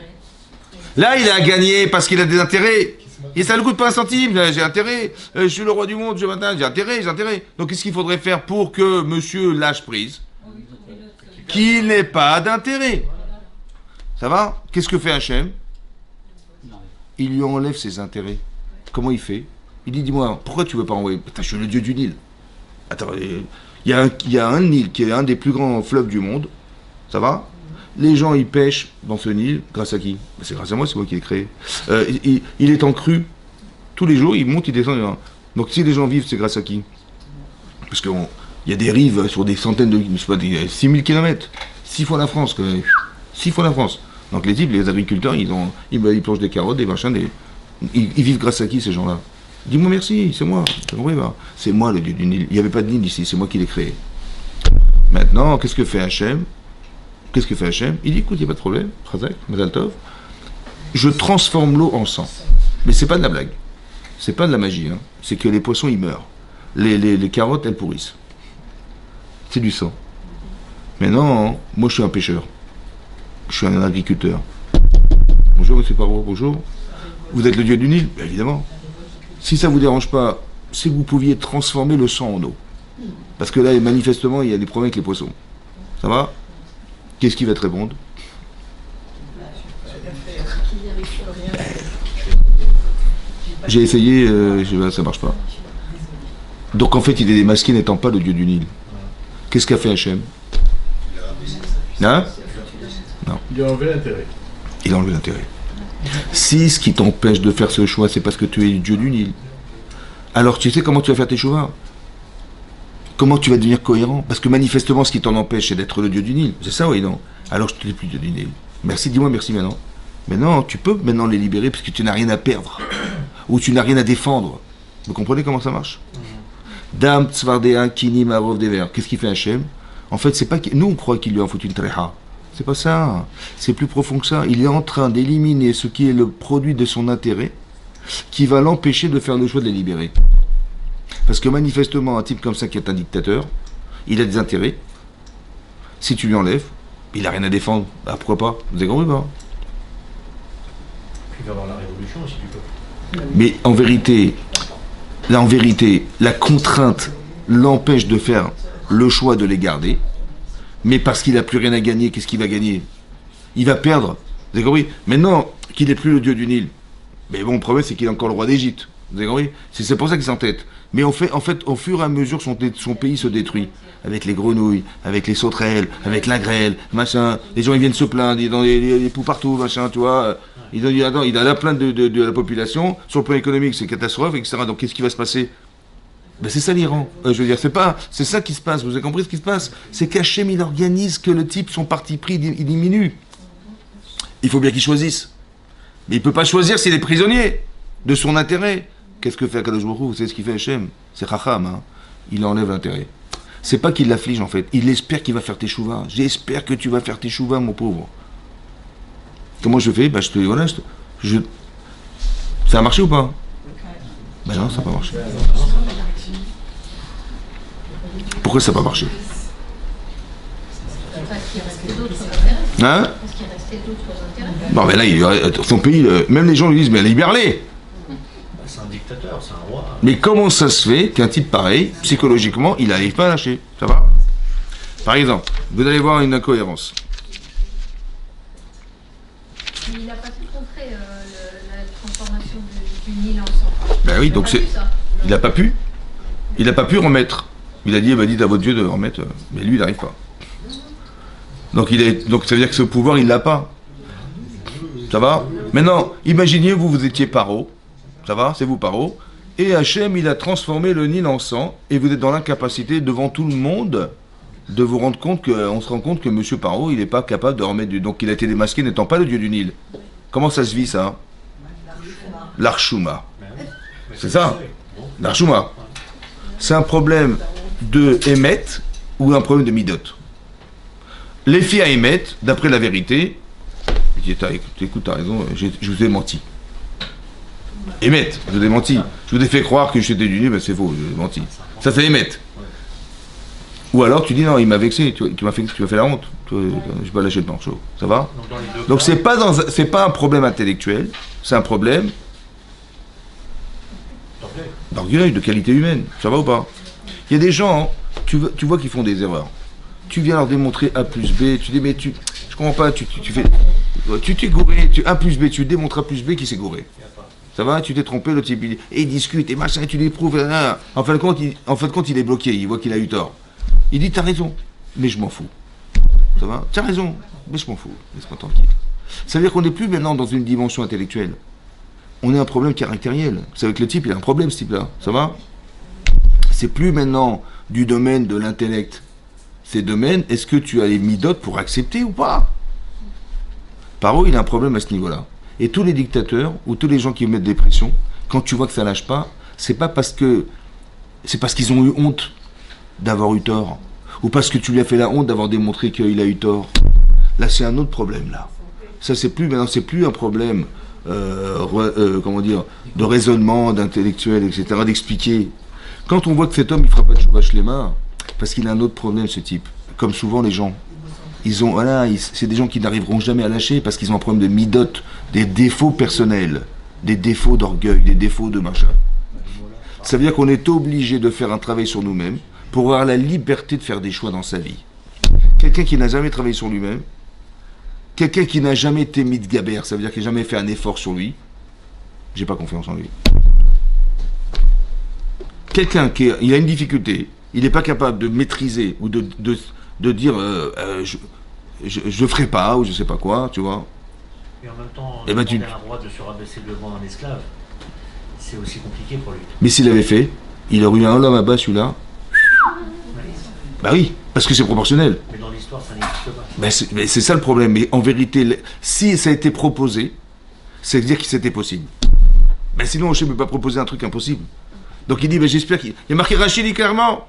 Là, il a à gagner parce qu'il a des intérêts. Et ça ne coûte pas un centime, j'ai intérêt. Je suis le roi du monde, j'ai intérêt. Donc qu'est-ce qu'il faudrait faire pour que monsieur lâche prise? Qu'il n'ait pas d'intérêt. Ça va? Qu'est-ce que fait Hachem? Il lui enlève ses intérêts. Comment il fait? Il dit, dis-moi, pourquoi tu veux pas envoyer? Putain, je suis le dieu du Nil. Attends, il y a un Nil qui est un des plus grands fleuves du monde. Ça va? Les gens, ils pêchent dans ce Nil. Grâce à qui? C'est grâce à moi, c'est moi qui l'ai créé. Il est en crue. Tous les jours, il monte, il descend. Donc si les gens vivent, c'est grâce à qui? Parce qu'il y a des rives sur des centaines de... Je sais pas, 6000 km. 6 fois la France. 6 fois la France. Donc les types, les agriculteurs, ils plongent des carottes, des machins, ils vivent grâce à qui, ces gens-là? Dis-moi merci, c'est moi. C'est moi le dieu du Nil. Il n'y avait pas de Nil ici, c'est moi qui l'ai créé. Maintenant, qu'est-ce que fait Hachem? Il dit, écoute, il n'y a pas de problème, Khazak, Mazal Tov. Je transforme l'eau en sang. Mais c'est pas de la blague. C'est pas de la magie. Hein. C'est que les poissons, ils meurent. Les carottes, elles pourrissent. C'est du sang. Maintenant, moi, je suis un pêcheur. Je suis un agriculteur. Bonjour, monsieur Paro, bonjour. Vous êtes le dieu du Nil? Bien évidemment. Si ça ne vous dérange pas, c'est que vous pouviez transformer le sang en eau. Parce que là, manifestement, il y a des problèmes avec les poissons. Ça va? Qu'est-ce qui va te répondre? J'ai essayé, ça marche pas. Donc en fait, il est démasqué n'étant pas le dieu du Nil. Qu'est-ce qu'a fait Hachem? Hein? Non. Il a enlevé l'intérêt. Il a enlevé l'intérêt. Si ce qui t'empêche de faire ce choix, c'est parce que tu es le dieu du Nil, alors tu sais comment tu vas faire tes choix. Comment tu vas devenir cohérent? Parce que manifestement, ce qui t'en empêche, c'est d'être le dieu du Nil. C'est ça, oui, non? Alors je ne suis plus dieu du Nil. Merci, dis-moi merci maintenant. Mais non, tu peux maintenant les libérer parce que tu n'as rien à perdre. Ou tu n'as rien à défendre. Vous comprenez comment ça marche? Dam, Tzvardéa, Kini, Marov, Dever. Qu'est-ce qu'il fait Hachem? En fait, c'est pas nous, on croit qu'il lui a foutu une tréha. C'est pas ça. C'est plus profond que ça. Il est en train d'éliminer ce qui est le produit de son intérêt, qui va l'empêcher de faire le choix de les libérer. Parce que manifestement, un type comme ça qui est un dictateur, il a des intérêts. Si tu lui enlèves, il n'a rien à défendre. Ah, pourquoi pas? Vous avez compris pas? Puis il va y avoir la révolution aussi du peuple. Mais en vérité, la contrainte l'empêche de faire le choix de les garder. Mais parce qu'il n'a plus rien à gagner, qu'est-ce qu'il va gagner? Il va perdre. Vous avez compris? Maintenant qu'il n'est plus le dieu du Nil. Mais bon, le problème, c'est qu'il est encore le roi d'Égypte. Vous avez compris? C'est pour ça qu'il s'entête. Mais en fait, au fur et à mesure, son pays se détruit. Avec les grenouilles, avec les sauterelles, avec la grêle, machin. Les gens, ils viennent se plaindre, ils ont des poux partout, machin, tu vois. Il a la plainte de la population. Sur le plan économique, c'est catastrophe, etc. Donc, qu'est-ce qui va se passer? Ben, c'est ça l'Iran. Je veux dire, c'est ça qui se passe. Vous avez compris ce qui se passe? C'est qu'Hachem, il organise que le type, son parti pris, il diminue. Il faut bien qu'il choisisse. Mais il ne peut pas choisir s'il est prisonnier de son intérêt. Qu'est-ce que fait Akadosh Baruch Hu? Vous savez ce qu'il fait Hachem? C'est Chacham, hein. Il enlève l'intérêt. C'est pas qu'il l'afflige en fait. Il espère qu'il va faire tes chouvas. J'espère que tu vas faire tes chouvas, mon pauvre. Comment je fais? Voilà, ça a marché ou pas? Ben non, ça n'a pas marché. Pourquoi ça n'a pas marché? Parce qu'il restait d'autres intérêts. Hein? Parce qu'il restait d'autres intérêts. Non, mais là, son pays, même les gens lui disent, mais libère-les. C'est un dictateur, c'est un roi. Mais comment ça se fait qu'un type pareil, psychologiquement, il n'arrive pas à lâcher? Ça va? Par exemple, vous allez voir une incohérence. Mais il n'a pas pu contrer la transformation du Nil en sang. Ben oui, donc Il a pas pu ça. il n'a pas pu. Il n'a pas pu remettre. Il a dit, dites à votre Dieu de remettre. Mais lui, il n'arrive pas. Donc ça veut dire que ce pouvoir, il l'a pas. Ça va? Maintenant, imaginez, vous étiez Paro. Ça va? C'est vous, Paro. Et Hachem, il a transformé le Nil en sang. Et vous êtes dans l'incapacité, devant tout le monde, de vous rendre compte on se rend compte que Monsieur Paro, il n'est pas capable de remettre du. Donc il a été démasqué n'étant pas le dieu du Nil. Comment ça se vit, ça? L'Archouma. C'est ça? L'Archouma. C'est un problème de Emet ou un problème de Midot. Les filles à Emet, d'après la vérité, il dit, écoute, t'as raison, je vous ai menti. Emet, je vous ai menti. Je vous ai fait croire que j'étais du Nil, ben c'est faux, je vous ai menti. Ça c'est Emet. Ou alors tu dis non, il m'a vexé, tu m'as fait la honte. Je vais pas lâcher le manchot. Ça va? Donc c'est pas un problème intellectuel, c'est un problème d'orgueil, de qualité humaine. Ça va ou pas? Il y a des gens, tu vois qu'ils font des erreurs. Tu viens leur démontrer A plus B, tu dis mais je comprends pas, tu t'es gouré, A plus B, tu démontres A plus B qui s'est gouré. Ça va, tu t'es trompé, le type il discute et machin, tu l'éprouves. En fin de compte, il est bloqué, il voit qu'il a eu tort. Il dit t'as raison, mais je m'en fous. Ça va, t'as raison, mais je m'en fous. Laisse-moi tranquille. Ça veut dire qu'on n'est plus maintenant dans une dimension intellectuelle. On a un problème caractériel. C'est avec le type, il a un problème ce type-là. Ça va? C'est plus maintenant du domaine de l'intellect. Ces domaines, est-ce que tu as les midotes pour accepter ou pas? Paro, il a un problème à ce niveau-là. Et tous les dictateurs, ou tous les gens qui mettent des pressions, quand tu vois que ça lâche pas, c'est parce qu'ils ont eu honte d'avoir eu tort. Ou parce que tu lui as fait la honte d'avoir démontré qu'il a eu tort. Là, c'est un autre problème, là. Ça, c'est plus un problème, de raisonnement, d'intellectuel, etc., d'expliquer. Quand on voit que cet homme, il fera pas de chouvache les mains, parce qu'il a un autre problème, ce type. Comme souvent, les gens. C'est des gens qui n'arriveront jamais à lâcher parce qu'ils ont un problème de midote, des défauts personnels, des défauts d'orgueil, des défauts de machin. Ça veut dire qu'on est obligé de faire un travail sur nous-mêmes pour avoir la liberté de faire des choix dans sa vie. Quelqu'un qui n'a jamais travaillé sur lui-même, quelqu'un qui n'a jamais été mis de gabère, ça veut dire qu'il n'a jamais fait un effort sur lui, j'ai pas confiance en lui. Quelqu'un il a une difficulté, il n'est pas capable de maîtriser ou de dire je ferai pas ou je sais pas quoi, tu vois. Et en même temps, Eh ben, demander à un roi de se rabaisser devant un esclave, c'est aussi compliqué pour lui. Mais s'il avait fait, il aurait eu un homme à bas, celui-là. Bah oui, parce que c'est proportionnel. Mais dans l'histoire, ça n'existe pas. Mais c'est ça le problème. Mais en vérité, si ça a été proposé, c'est dire que c'était possible. Ben sinon, je ne peux pas proposer un truc impossible. Donc il dit, ben j'espère qu'il... Il y a marqué Rachid clairement.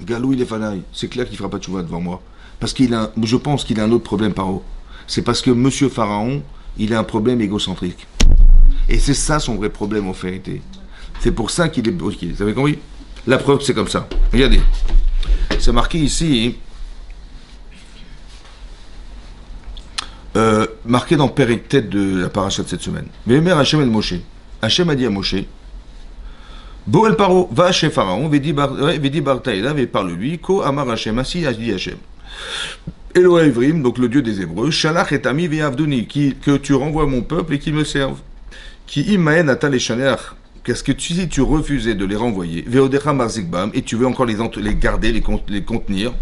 Galou, il est fanaï. C'est clair qu'il ne fera pas de chouva devant moi. Parce je pense qu'il a un autre problème, Paro. C'est parce que Monsieur Pharaon, il a un problème égocentrique. Et c'est ça son vrai problème en vérité. C'est pour ça qu'il est... Ok, vous avez compris? La preuve, c'est comme ça. Regardez. C'est marqué ici... marqué dans Pérec tête de la paracha de cette semaine. Mais mère Hachem el Moshe. Hachem a dit à Moshe, Bo el Paro, va chez Pharaon, vedi Bartaïla, et parle-lui, Ko Amar Hachem, assis a dit Hachem. Eloah Evrim, donc le Dieu des Hébreux, Shalach et Ami ve'avdoni, que tu renvoies mon peuple et qu'ils me servent. Qui imaen atal et shalach, qu'est-ce que si tu refusais de les renvoyer, Veodecha marzikbam, et tu veux encore les garder, les contenir,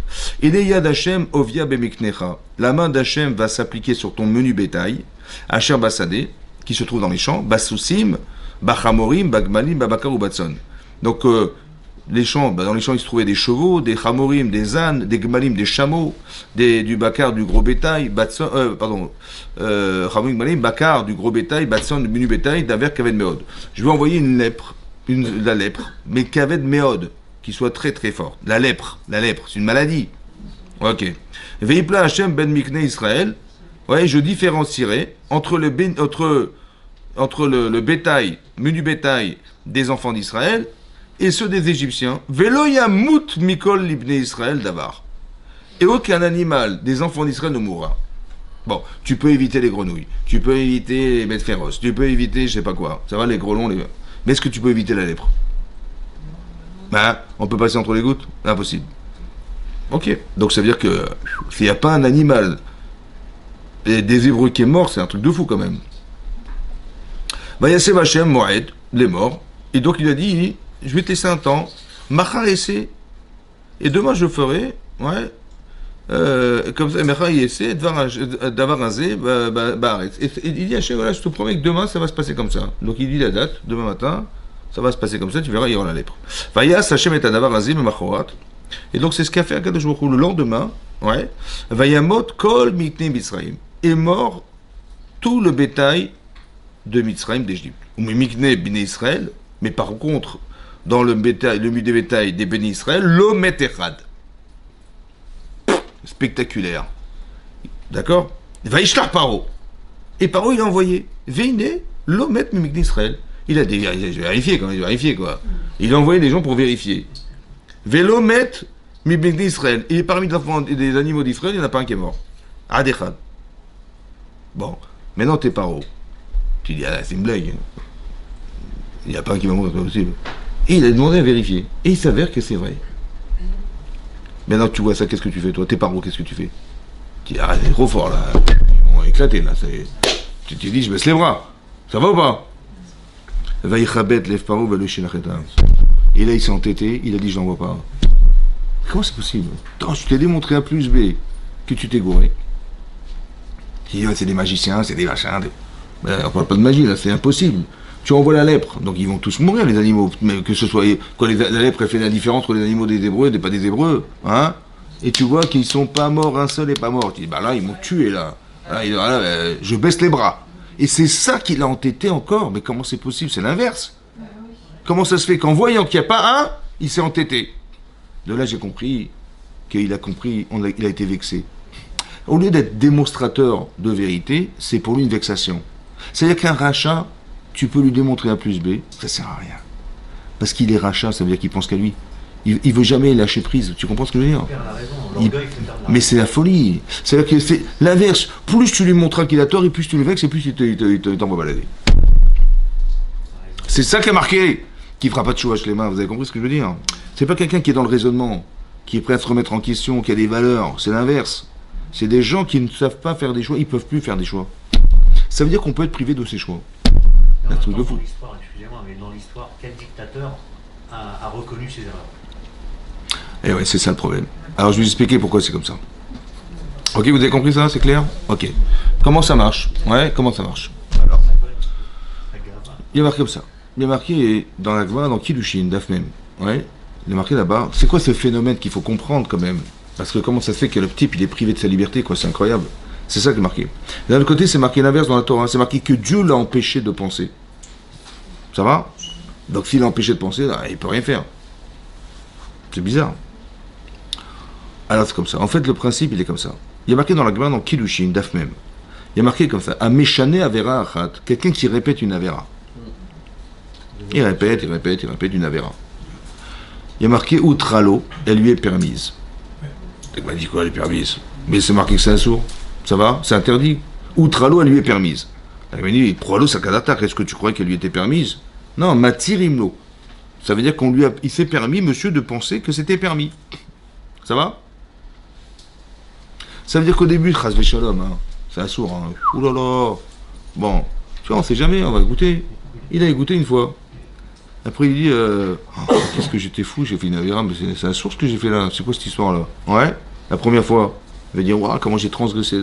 et Yad Hachem ovia bemiknecha, la main d'Hachem va s'appliquer sur ton menu bétail, Asher Basadé, qui se trouve dans les champs, Basousim, Bachamorim, Bagmalim, Babakar ou Batson. Donc, les champs, dans les champs, il se trouvait des chevaux, des chamorim, des ânes, des gmalim, des chameaux, du bakar, du gros bétail, chamorim, gmalim, bakar, du gros bétail, batson, du menu bétail, d'aver kaved meod. Je vais envoyer la lèpre, mais kaved meod, qui soit très très forte. La lèpre, c'est une maladie. Ok. Veipla Hashem ben mikne Israël. Ouais, je différencierai entre le bétail, menu bétail des enfants d'Israël et ceux des Égyptiens. Velo yamut mikol libne Israël davar. Et aucun animal des enfants d'Israël ne mourra. Bon, tu peux éviter les grenouilles, tu peux éviter les bêtes féroces, tu peux éviter je sais pas quoi. Ça va, les grelons, mais est-ce que tu peux éviter la lèpre? On peut passer entre les gouttes? Impossible. Ok, donc ça veut dire que s'il n'y a pas un animal des Hébreux qui est mort, c'est un truc de fou quand même. Yassem Hashem Moed, les morts, et donc il a dit, je vais te laisser un temps, Machar essaie, et demain je ferai, comme ça, Machar essaie, d'avoir rasé, et il dit Hashem, voilà, je te promets que demain ça va se passer comme ça. Donc il dit la date, demain matin, ça va se passer comme ça, tu verras, il y aura la lèpre. Vayas Hashem et d'avoir rasé, Machorat. Et donc c'est ce qu'a fait Akadosh Baruch Hu le lendemain, Vayamot kol mikne Mitzrayim, est mort tout le bétail de Mitzrayim d'Égypte. Ou mikne bine Israël, mais par contre, dans le bétail, le des bétail des bénis Israël, l'omet echad. Spectaculaire. D'accord? Vaishlar Paro. Et Paro il a envoyé. Veine, l'omet mikne Israël. Il a vérifié quand même, vérifié quoi. Il a envoyé des gens pour vérifier. Velomet mikne Israël. Et parmi des animaux d'Israël, il n'y en a pas un qui est mort. Adechad. Bon, maintenant t'es Paro. Tu dis, c'est une blague. Il n'y a pas un qui va mourir, c'est pas possible. Et il a demandé à vérifier. Et il s'avère que c'est vrai. Maintenant que tu vois ça, qu'est-ce que tu fais, toi? T'es Paro, qu'est-ce que tu fais? Tu dis, c'est trop fort, là. Ils vont éclater, là. Tu te dis, je baisse les bras. Ça va ou pas? Et là, il s'est entêté, il a dit, je n'en vois pas. Comment c'est possible? Attends, je t'ai démontré A plus B que tu t'es gouré. Il dit, c'est des magiciens, c'est des machins. On parle pas de magie, là, c'est impossible. Tu envoies la lèpre, donc ils vont tous mourir, les animaux. Mais que ce soit. La lèpre, elle fait la différence entre les animaux des Hébreux et pas des Hébreux. Hein? Et tu vois qu'ils sont pas morts, un seul n'est pas mort. Tu dis, là, ils m'ont tué, là. Je baisse les bras. Et c'est ça qui l'a entêté encore. Mais comment c'est possible? C'est l'inverse. Comment ça se fait qu'en voyant qu'il n'y a pas un, il s'est entêté? De là, j'ai compris qu'il a compris, il a été vexé. Au lieu d'être démonstrateur de vérité, c'est pour lui une vexation. C'est-à-dire qu'un rachat, tu peux lui démontrer A plus B, ça sert à rien. Parce qu'il est rachat, ça veut dire qu'il pense qu'à lui. Il ne veut jamais lâcher prise. Tu comprends ce que je veux dire? Mais c'est la folie. C'est-à-dire que c'est l'inverse. Plus tu lui montres qu'il a tort, et plus tu le vexes, et plus il t'envoie balader. C'est ça qui a marqué. Qui fera pas de chouage les mains. Vous avez compris ce que je veux dire? C'est pas quelqu'un qui est dans le raisonnement, qui est prêt à se remettre en question, qui a des valeurs. C'est l'inverse. C'est des gens qui ne savent pas faire des choix, ils ne peuvent plus faire des choix. Ça veut dire qu'on peut être privé de ses choix. C'est un truc de fou. Excusez-moi, mais dans l'histoire, quel dictateur a reconnu ses erreurs? Et ouais, c'est ça le problème. Alors je vais vous expliquer pourquoi c'est comme ça. Ok, vous avez compris ça? C'est clair? Ok. Comment ça marche? Ouais, comment ça marche? Alors, il y a marqué comme ça. Il y a marqué dans la Gemara, dans Kiddushin, Daf Mem. Ouais, il est marqué là-bas. C'est quoi ce phénomène qu'il faut comprendre quand même? Parce que comment ça se fait que le type, il est privé de sa liberté, quoi? C'est incroyable. C'est ça qui est marqué. D'un autre côté, c'est marqué l'inverse dans la Torah. C'est marqué que Dieu l'a empêché de penser. Ça va? Donc s'il l'a empêché de penser, il ne peut rien faire. C'est bizarre. Alors c'est comme ça. En fait, le principe, il est comme ça. Il y a marqué dans la Gemara, dans Kiddushin, Daf Mem. Il y a marqué comme ça. Ameshane avera achat. Quelqu'un qui répète une avera. Il répète une avera. Il y a marqué outralo, elle lui est permise. Il m'a dit quoi, elle est permise? Mais c'est marqué que c'est un sourd. Ça va? C'est interdit. Outralo, elle lui est permise. Il m'a dit, proalo sakadata, est-ce que tu croyais qu'elle lui était permise? Non, matirimlo. Ça veut dire il s'est permis, monsieur, de penser que c'était permis. Ça va? Ça veut dire qu'au début, chas v'shalom, hein, c'est un sourd. Hein. Ouh là là. Bon, tu vois, on sait jamais, on va goûter. Il a goûté une fois. Après, il dit, qu'est-ce que j'étais fou, j'ai fait une avéra, mais c'est un sourd ce que j'ai fait là. C'est quoi cette histoire-là? Ouais, la première fois. Il va dire, waouh, comment j'ai transgressé.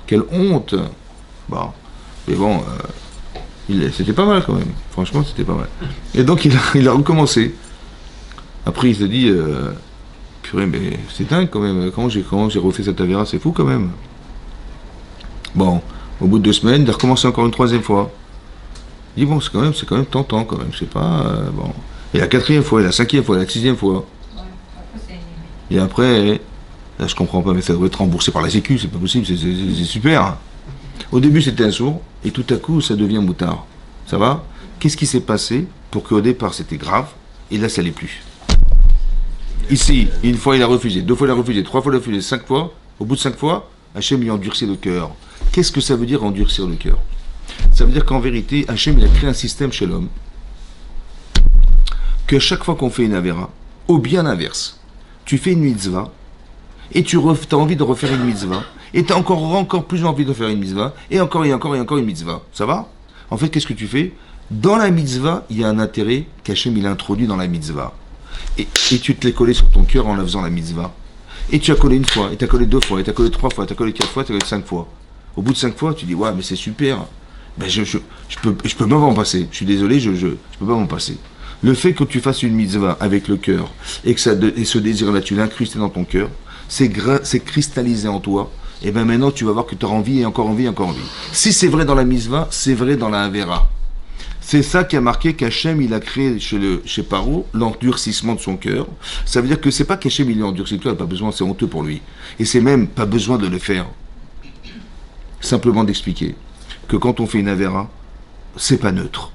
Quelle honte. Bon, mais bon, c'était pas mal quand même. Franchement, c'était pas mal. Et donc, il a recommencé. Après, il se dit, purée, mais c'est dingue quand même. Comment j'ai refait cette avéra, c'est fou quand même. Bon, au bout de 2 semaines, il a recommencé encore une 3e fois. Il dit, bon, c'est quand même tentant quand même, je sais pas, bon. Et la 4e fois, et la 5e fois, et la 6e fois. Et après, là je comprends pas, mais ça doit être remboursé par la Sécu, c'est pas possible, c'est super. Au début c'était un sourd, et tout à coup ça devient moutard. Ça va? Qu'est-ce qui s'est passé pour qu'au départ c'était grave, et là ça l'est plus? Ici, une fois il a refusé, 2 fois il a refusé, 3 fois il a refusé, 5 fois, au bout de 5 fois, Hachem lui a endurci le cœur. Qu'est-ce que ça veut dire endurcir le cœur? Ça veut dire qu'en vérité, Hachem il a créé un système chez l'homme, que chaque fois qu'on fait une avéra, au bien inverse, tu fais une mitzvah, et tu as envie de refaire une mitzvah, et tu as encore plus envie de faire une mitzvah, et encore une mitzvah. Ça va? En fait, qu'est-ce que tu fais? Dans la mitzvah, il y a un intérêt qu'Hachem il a introduit dans la mitzvah. Et tu te l'es collé sur ton cœur en la faisant la mitzvah. Et tu as collé une fois, et tu as collé 2 fois, et tu as collé 3 fois, et tu as collé 4 fois, tu as collé 5 fois. Au bout de 5 fois, tu dis, ouais, mais c'est super. Ben je peux pas m'en passer. Je suis désolé, je peux pas m'en passer. Le fait que tu fasses une mitzvah avec le cœur, et que ce désir-là, tu l'as incrusté dans ton cœur, c'est cristallisé en toi, et bien maintenant tu vas voir que tu auras envie, et encore envie, et encore envie. Si c'est vrai dans la mitzvah, c'est vrai dans la Havera. C'est ça qui a marqué qu'Hachem, il a créé chez Paro l'endurcissement de son cœur. Ça veut dire que c'est pas qu'Hachem, il est endurci, toi, il n'a pas besoin, c'est honteux pour lui. Et c'est même pas besoin de le faire. Simplement d'expliquer que quand on fait une Havera, c'est pas neutre.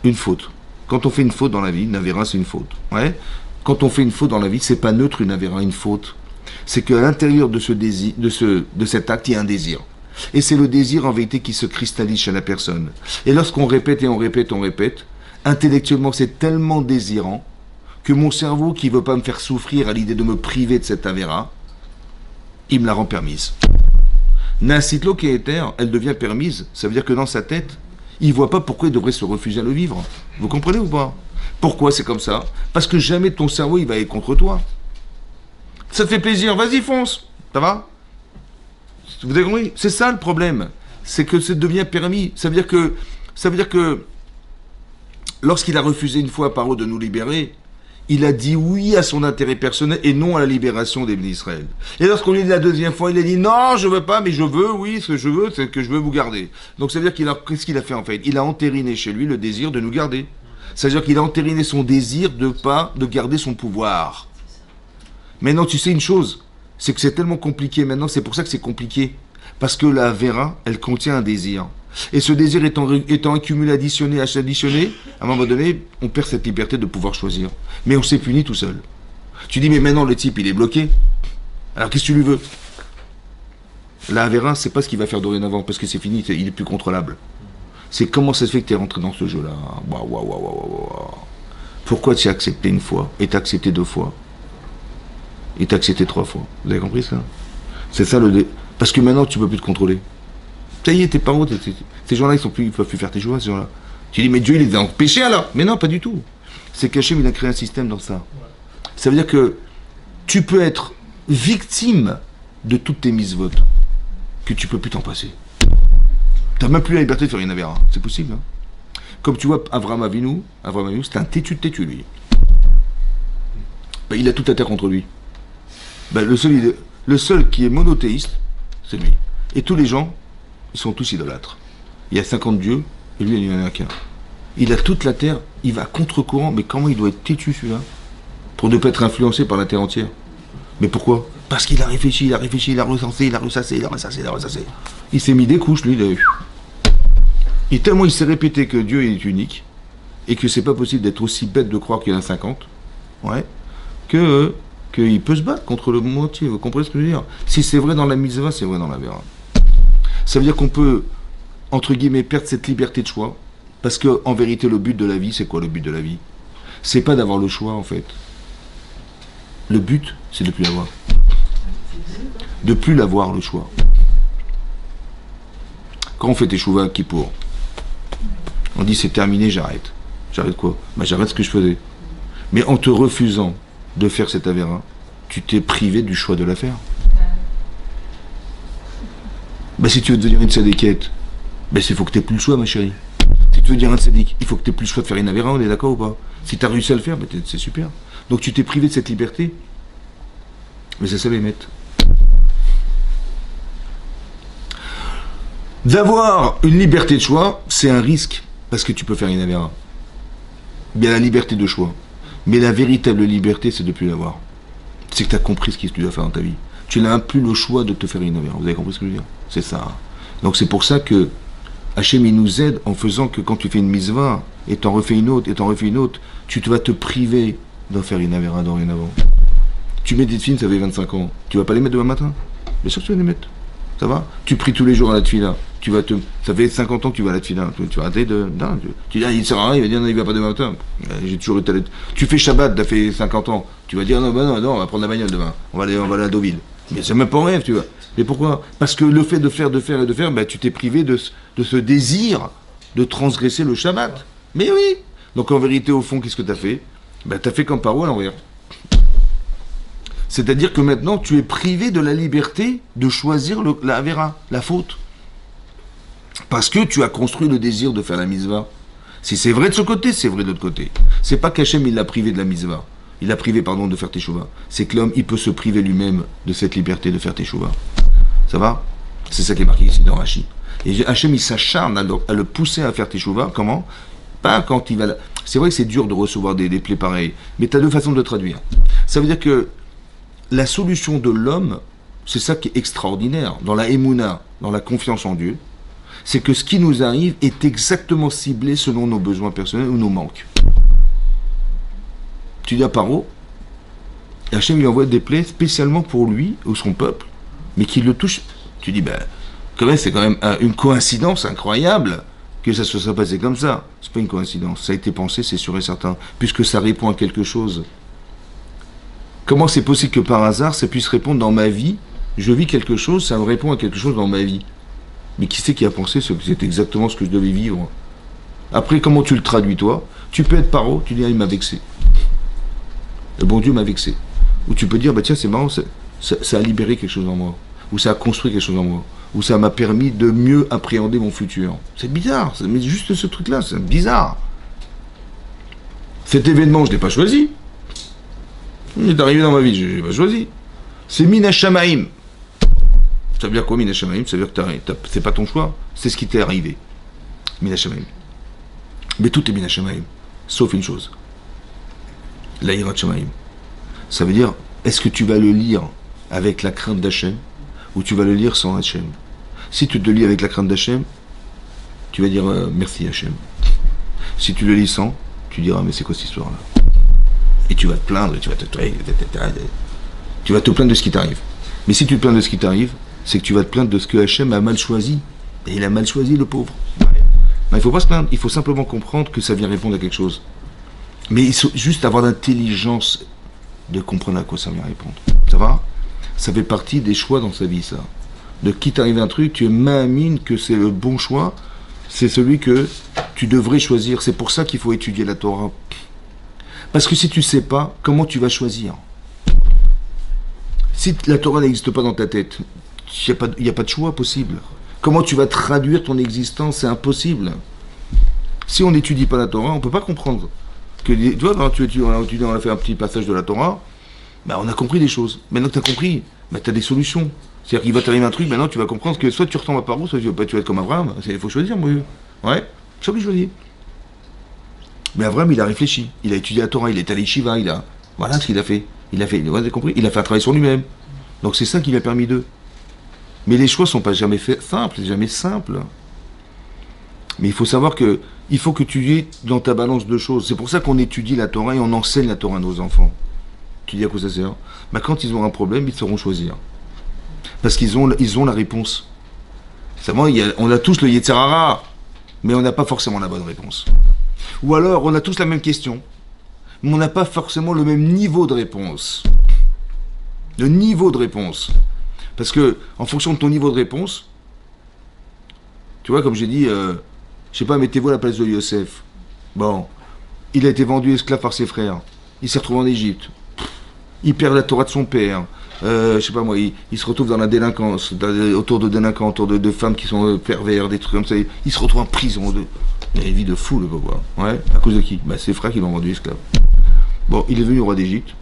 Une faute. Quand on fait une faute dans la vie, une Havera, c'est une faute. Ouais. Quand on fait une faute dans la vie, c'est pas neutre une Havera, une faute. C'est qu'à l'intérieur de ce désir, de cet acte, il y a un désir. Et c'est le désir en vérité qui se cristallise chez la personne. Et lorsqu'on répète et on répète, intellectuellement c'est tellement désirant que mon cerveau qui veut pas me faire souffrir à l'idée de me priver de cette Havera, il me la rend permise. Nansitlo qui est éther, elle devient permise, ça veut dire que dans sa tête, il voit pas pourquoi il devrait se refuser à le vivre. Vous comprenez ou pas? Pourquoi c'est comme ça? Parce que jamais ton cerveau il va aller contre toi. Ça te fait plaisir, vas-y fonce, ça va? Vous avez compris? C'est ça le problème. C'est que ça devient permis. Ça veut dire que lorsqu'il a refusé une fois par eux de nous libérer, il a dit oui à son intérêt personnel et non à la libération des bénis d'Israël. Et lorsqu'on lui a dit la 2e fois, il a dit non, je veux pas, mais je veux, oui, ce que je veux, c'est que je veux vous garder. Donc ça veut dire qu'est-ce qu'il a fait en fait? Il a entériné chez lui le désir de nous garder. C'est-à-dire qu'il a entériné son désir de garder son pouvoir. Maintenant, tu sais une chose, c'est que c'est tellement compliqué maintenant, c'est pour ça que c'est compliqué. Parce que la Vera, elle contient un désir. Et ce désir étant accumulé, additionné, à un moment donné, on perd cette liberté de pouvoir choisir. Mais on s'est puni tout seul. Tu dis, mais maintenant le type, il est bloqué. Alors qu'est-ce que tu lui veux? La Vera, c'est pas ce qu'il va faire dorénavant, parce que c'est fini, il est plus contrôlable. C'est comment ça se fait que tu es rentré dans ce jeu-là. Pourquoi tu as accepté une fois, et tu as accepté 2 fois, et tu as accepté 3 fois? Vous avez compris ça? C'est ça parce que maintenant tu peux plus te contrôler. Ça y est, tes parents, ces gens-là, ils peuvent plus faire tes choix, ces gens-là. Tu dis, mais Dieu, il les a empêchés alors? Mais non, pas du tout. C'est qu'Hachem, il a créé un système dans ça. Ça veut dire que tu peux être victime de toutes tes mitzvot. que tu peux plus t'en passer. Tu n'as même plus la liberté de faire une avéra. C'est possible. Hein. Comme tu vois, Avraham Avinu, c'est un têtu de têtu, lui. Ben, il a toute la terre contre lui. Ben, le seul qui est monothéiste, c'est lui. Et tous les gens, ils sont tous idolâtres. Il y a 50 dieux, et lui, il n'y en a qu'un. Il a toute la terre, il va à contre-courant, mais comment il doit être têtu, celui-là, pour ne pas être influencé par la terre entière. Mais pourquoi? Parce qu'il a réfléchi, il a recensé, il a ressassé. Il s'est mis des couches, lui. Et tellement il s'est répété que Dieu est unique, et que c'est pas possible d'être aussi bête de croire qu'il y en a 50, ouais, qu'il peut se battre contre le monde entier. Vous comprenez ce que je veux dire? Si c'est vrai dans la mitzvah, c'est vrai dans la vera. Ça veut dire qu'on peut, entre guillemets, perdre cette liberté de choix, parce que en vérité, le but de la vie, c'est quoi le but de la vie? C'est pas d'avoir le choix, en fait. Le but, c'est de plus l'avoir. De plus l'avoir, le choix. Quand on fait teshuva à Kippour, on dit c'est terminé, j'arrête. J'arrête quoi? Ben, j'arrête ce que je faisais. Mais en te refusant de faire cette avéra, tu t'es privé du choix de la faire. Ben, si tu veux devenir une sadéquette, ben, il faut que tu n'aies plus le choix, ma chérie. Si tu veux devenir un sadique, il faut que tu n'aies plus le choix de faire une avéra, on est d'accord ou pas? Si tu as réussi à le faire, ben, c'est super. Donc tu t'es privé de cette liberté. Mais c'est ça les mettre. D'avoir une liberté de choix, c'est un risque, parce que tu peux faire une avéra. Il y a la liberté de choix. Mais la véritable liberté, c'est de ne plus l'avoir. C'est que tu as compris ce que tu dois faire dans ta vie. Tu n'as plus le choix de te faire une avéra. Vous avez compris ce que je veux dire? C'est ça. Donc c'est pour ça que Hachem, il nous aide en faisant que quand tu fais une mitzvah, et t'en refais une autre, tu vas te priver d'en faire une avéra dorénavant. Tu mets des films, ça fait 25 ans. Tu vas pas les mettre demain matin? Bien sûr que tu vas les mettre. Ça va? Tu pries tous les jours à la tefila. Ça fait 50 ans que tu vas à la tefila. Tu vas arrêter de... Non, tu dis, ah, il sert à rien, il va dire, non, il va pas demain matin. J'ai toujours été... Tu fais Shabbat, t'as fait 50 ans. Tu vas dire, non, non, on va prendre la bagnole demain. On va aller à Deauville. Mais c'est même pas un rêve, tu vois. Mais pourquoi? Parce que le fait de faire, ben, tu t'es privé de ce désir de transgresser le Shabbat. Mais oui. Donc en vérité, au fond, qu'est-ce que t'as fait? Ben, t'as fait comme Paro à l'envers. C'est-à-dire que maintenant, tu es privé de la liberté de choisir la avéra, la faute. Parce que tu as construit le désir de faire la mitzvah. Si c'est vrai de ce côté, c'est vrai de l'autre côté. C'est pas qu'Hachem, il l'a privé de la mitzvah. Il l'a privé, de faire teshuva. C'est que l'homme, il peut se priver lui-même de cette liberté de faire teshuva. Ça va? C'est ça qui est marqué ici dans Rashi. Et Hachem, il s'acharne à le pousser à faire teshuva. Comment? Pas quand il va... C'est vrai que c'est dur de recevoir des plaies pareilles, mais tu as deux façons de le traduire. Ça veut dire que la solution de l'homme, c'est ça qui est extraordinaire, dans la émouna, dans la confiance en Dieu, c'est que ce qui nous arrive est exactement ciblé selon nos besoins personnels ou nos manques. Tu dis à Paro, Hachem lui envoie des plaies spécialement pour lui ou son peuple, mais qui le touche. Tu dis, ben, quand même, c'est quand même une coïncidence incroyable que ça se soit passé comme ça. C'est pas une coïncidence, ça a été pensé, c'est sûr et certain, puisque ça répond à quelque chose. Comment c'est possible que par hasard, ça puisse répondre dans ma vie? Je vis quelque chose, ça me répond à quelque chose dans ma vie. Mais qui c'est qui a pensé que c'est exactement ce que je devais vivre? Après, comment tu le traduis, toi? Tu peux être Paro, tu dis, ah, il m'a vexé. Le bon Dieu m'a vexé. Ou tu peux dire, bah tiens, c'est marrant, ça a libéré quelque chose en moi. Ou ça a construit quelque chose en moi. Ou ça m'a permis de mieux appréhender mon futur. C'est bizarre, mais juste ce truc-là, c'est bizarre. Cet événement, je ne l'ai pas choisi. Il est arrivé dans ma vie, je ne l'ai pas choisi. C'est Mina Shamaim. Ça veut dire quoi, Mina Shamaim? Ça veut dire que c'est pas ton choix, c'est ce qui t'est arrivé. Mina Shamaim. Mais tout est Mina Shamaim, sauf une chose. L'Aïrat Shamaim. Ça veut dire, est-ce que tu vas le lire avec la crainte d'Hachem ou tu vas le lire sans Hachem? Si tu te lis avec la crainte d'Hachem, tu vas dire merci Hachem. Si tu le lis sans, tu diras mais c'est quoi cette histoire-là? Et tu vas te plaindre, tu vas te plaindre de ce qui t'arrive. Mais si tu te plains de ce qui t'arrive, c'est que tu vas te plaindre de ce que Hachem a mal choisi. Et il a mal choisi, le pauvre. Ben, il ne faut pas se plaindre, il faut simplement comprendre que ça vient répondre à quelque chose. Mais il faut juste avoir l'intelligence de comprendre à quoi ça vient répondre. Ça va? Ça fait partie des choix dans sa vie, ça. De qui t'arrive un truc, tu m'amines que c'est le bon choix, c'est celui que tu devrais choisir. C'est pour ça qu'il faut étudier la Torah. Parce que si tu ne sais pas, comment tu vas choisir? Si la Torah n'existe pas dans ta tête, il n'y a pas de choix possible. Comment tu vas traduire ton existence? C'est impossible. Si on n'étudie pas la Torah, on ne peut pas comprendre. Tu vois, on a fait un petit passage de la Torah, bah, on a compris des choses. Maintenant que tu as compris, bah, tu as des solutions. C'est-à-dire qu'il va t'arriver un truc, maintenant tu vas comprendre que soit tu ressembles à Paro, soit tu vas être comme Abraham. Il faut choisir, moi. Ouais, c'est ça que je choisis. Mais Abraham, il a réfléchi. Il a étudié la Torah, il est allé Shiva, voilà ce qu'il a fait. Vous avez compris? Il a fait un travail sur lui-même. Donc c'est ça qui lui a permis d'eux. Mais les choix ne sont pas jamais simples, c'est jamais simple. Mais il faut savoir que il faut que tu aies dans ta balance deux choses. C'est pour ça qu'on étudie la Torah et on enseigne la Torah à nos enfants. Tu dis à quoi ça sert? Bah, quand ils auront un problème, ils sauront choisir. Parce qu'ils ont la réponse. On a tous le Yetzer Hara, mais on n'a pas forcément la bonne réponse. Ou alors, on a tous la même question, mais on n'a pas forcément le même niveau de réponse. Le niveau de réponse. Parce que, en fonction de ton niveau de réponse, tu vois, comme j'ai dit, je sais pas, mettez-vous à la place de Yosef. Bon, il a été vendu esclave par ses frères. Il s'est retrouvé en Égypte. Il perd la Torah de son père. Je sais pas moi, il se retrouve dans la délinquance, autour de délinquants, autour de femmes qui sont pervers, des trucs comme ça. Il se retrouve en prison. Il a une vie de fou, le pauvre. Ouais, à cause de qui? Bah, ses frères qui l'ont vendu esclave. Bon, il est devenu roi d'Égypte.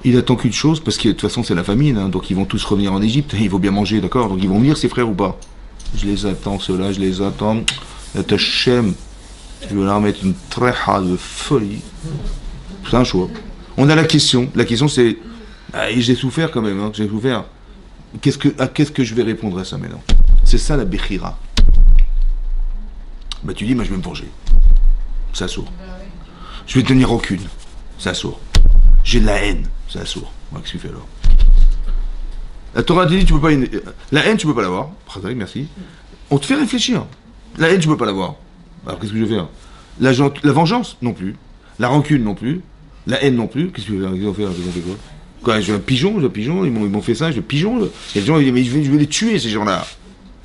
Il attend qu'une chose, parce que de toute façon c'est la famine, hein, donc ils vont tous revenir en Égypte, il faut bien manger, d'accord? Donc ils vont venir, ses frères ou pas? Je les attends, ceux-là, je les attends. La Tachem, je vais leur mettre une tréha de folie. C'est un choix. On a la question c'est, et j'ai souffert quand même, hein, j'ai souffert. Qu'est-ce que je vais répondre à ça maintenant? C'est ça la Bechira. Bah tu dis, moi je vais me venger. Ça sourd. Je vais tenir aucune. Ça sourd. J'ai de la haine. Ça sourd. Qu'est-ce que tu fais alors? La Torah dit, tu peux pas. La haine, tu peux pas l'avoir. Merci. On te fait réfléchir. La haine, tu peux pas l'avoir. Alors qu'est-ce que je vais faire? La vengeance, non plus. La rancune, non plus. La haine, non plus. Qu'est-ce que tu veux faire? Ils ont fait quoi? Quoi, je veux un pigeon, ils m'ont fait ça, je veux pigeon. Il y a des gens qui disent, mais je vais les tuer, ces gens-là.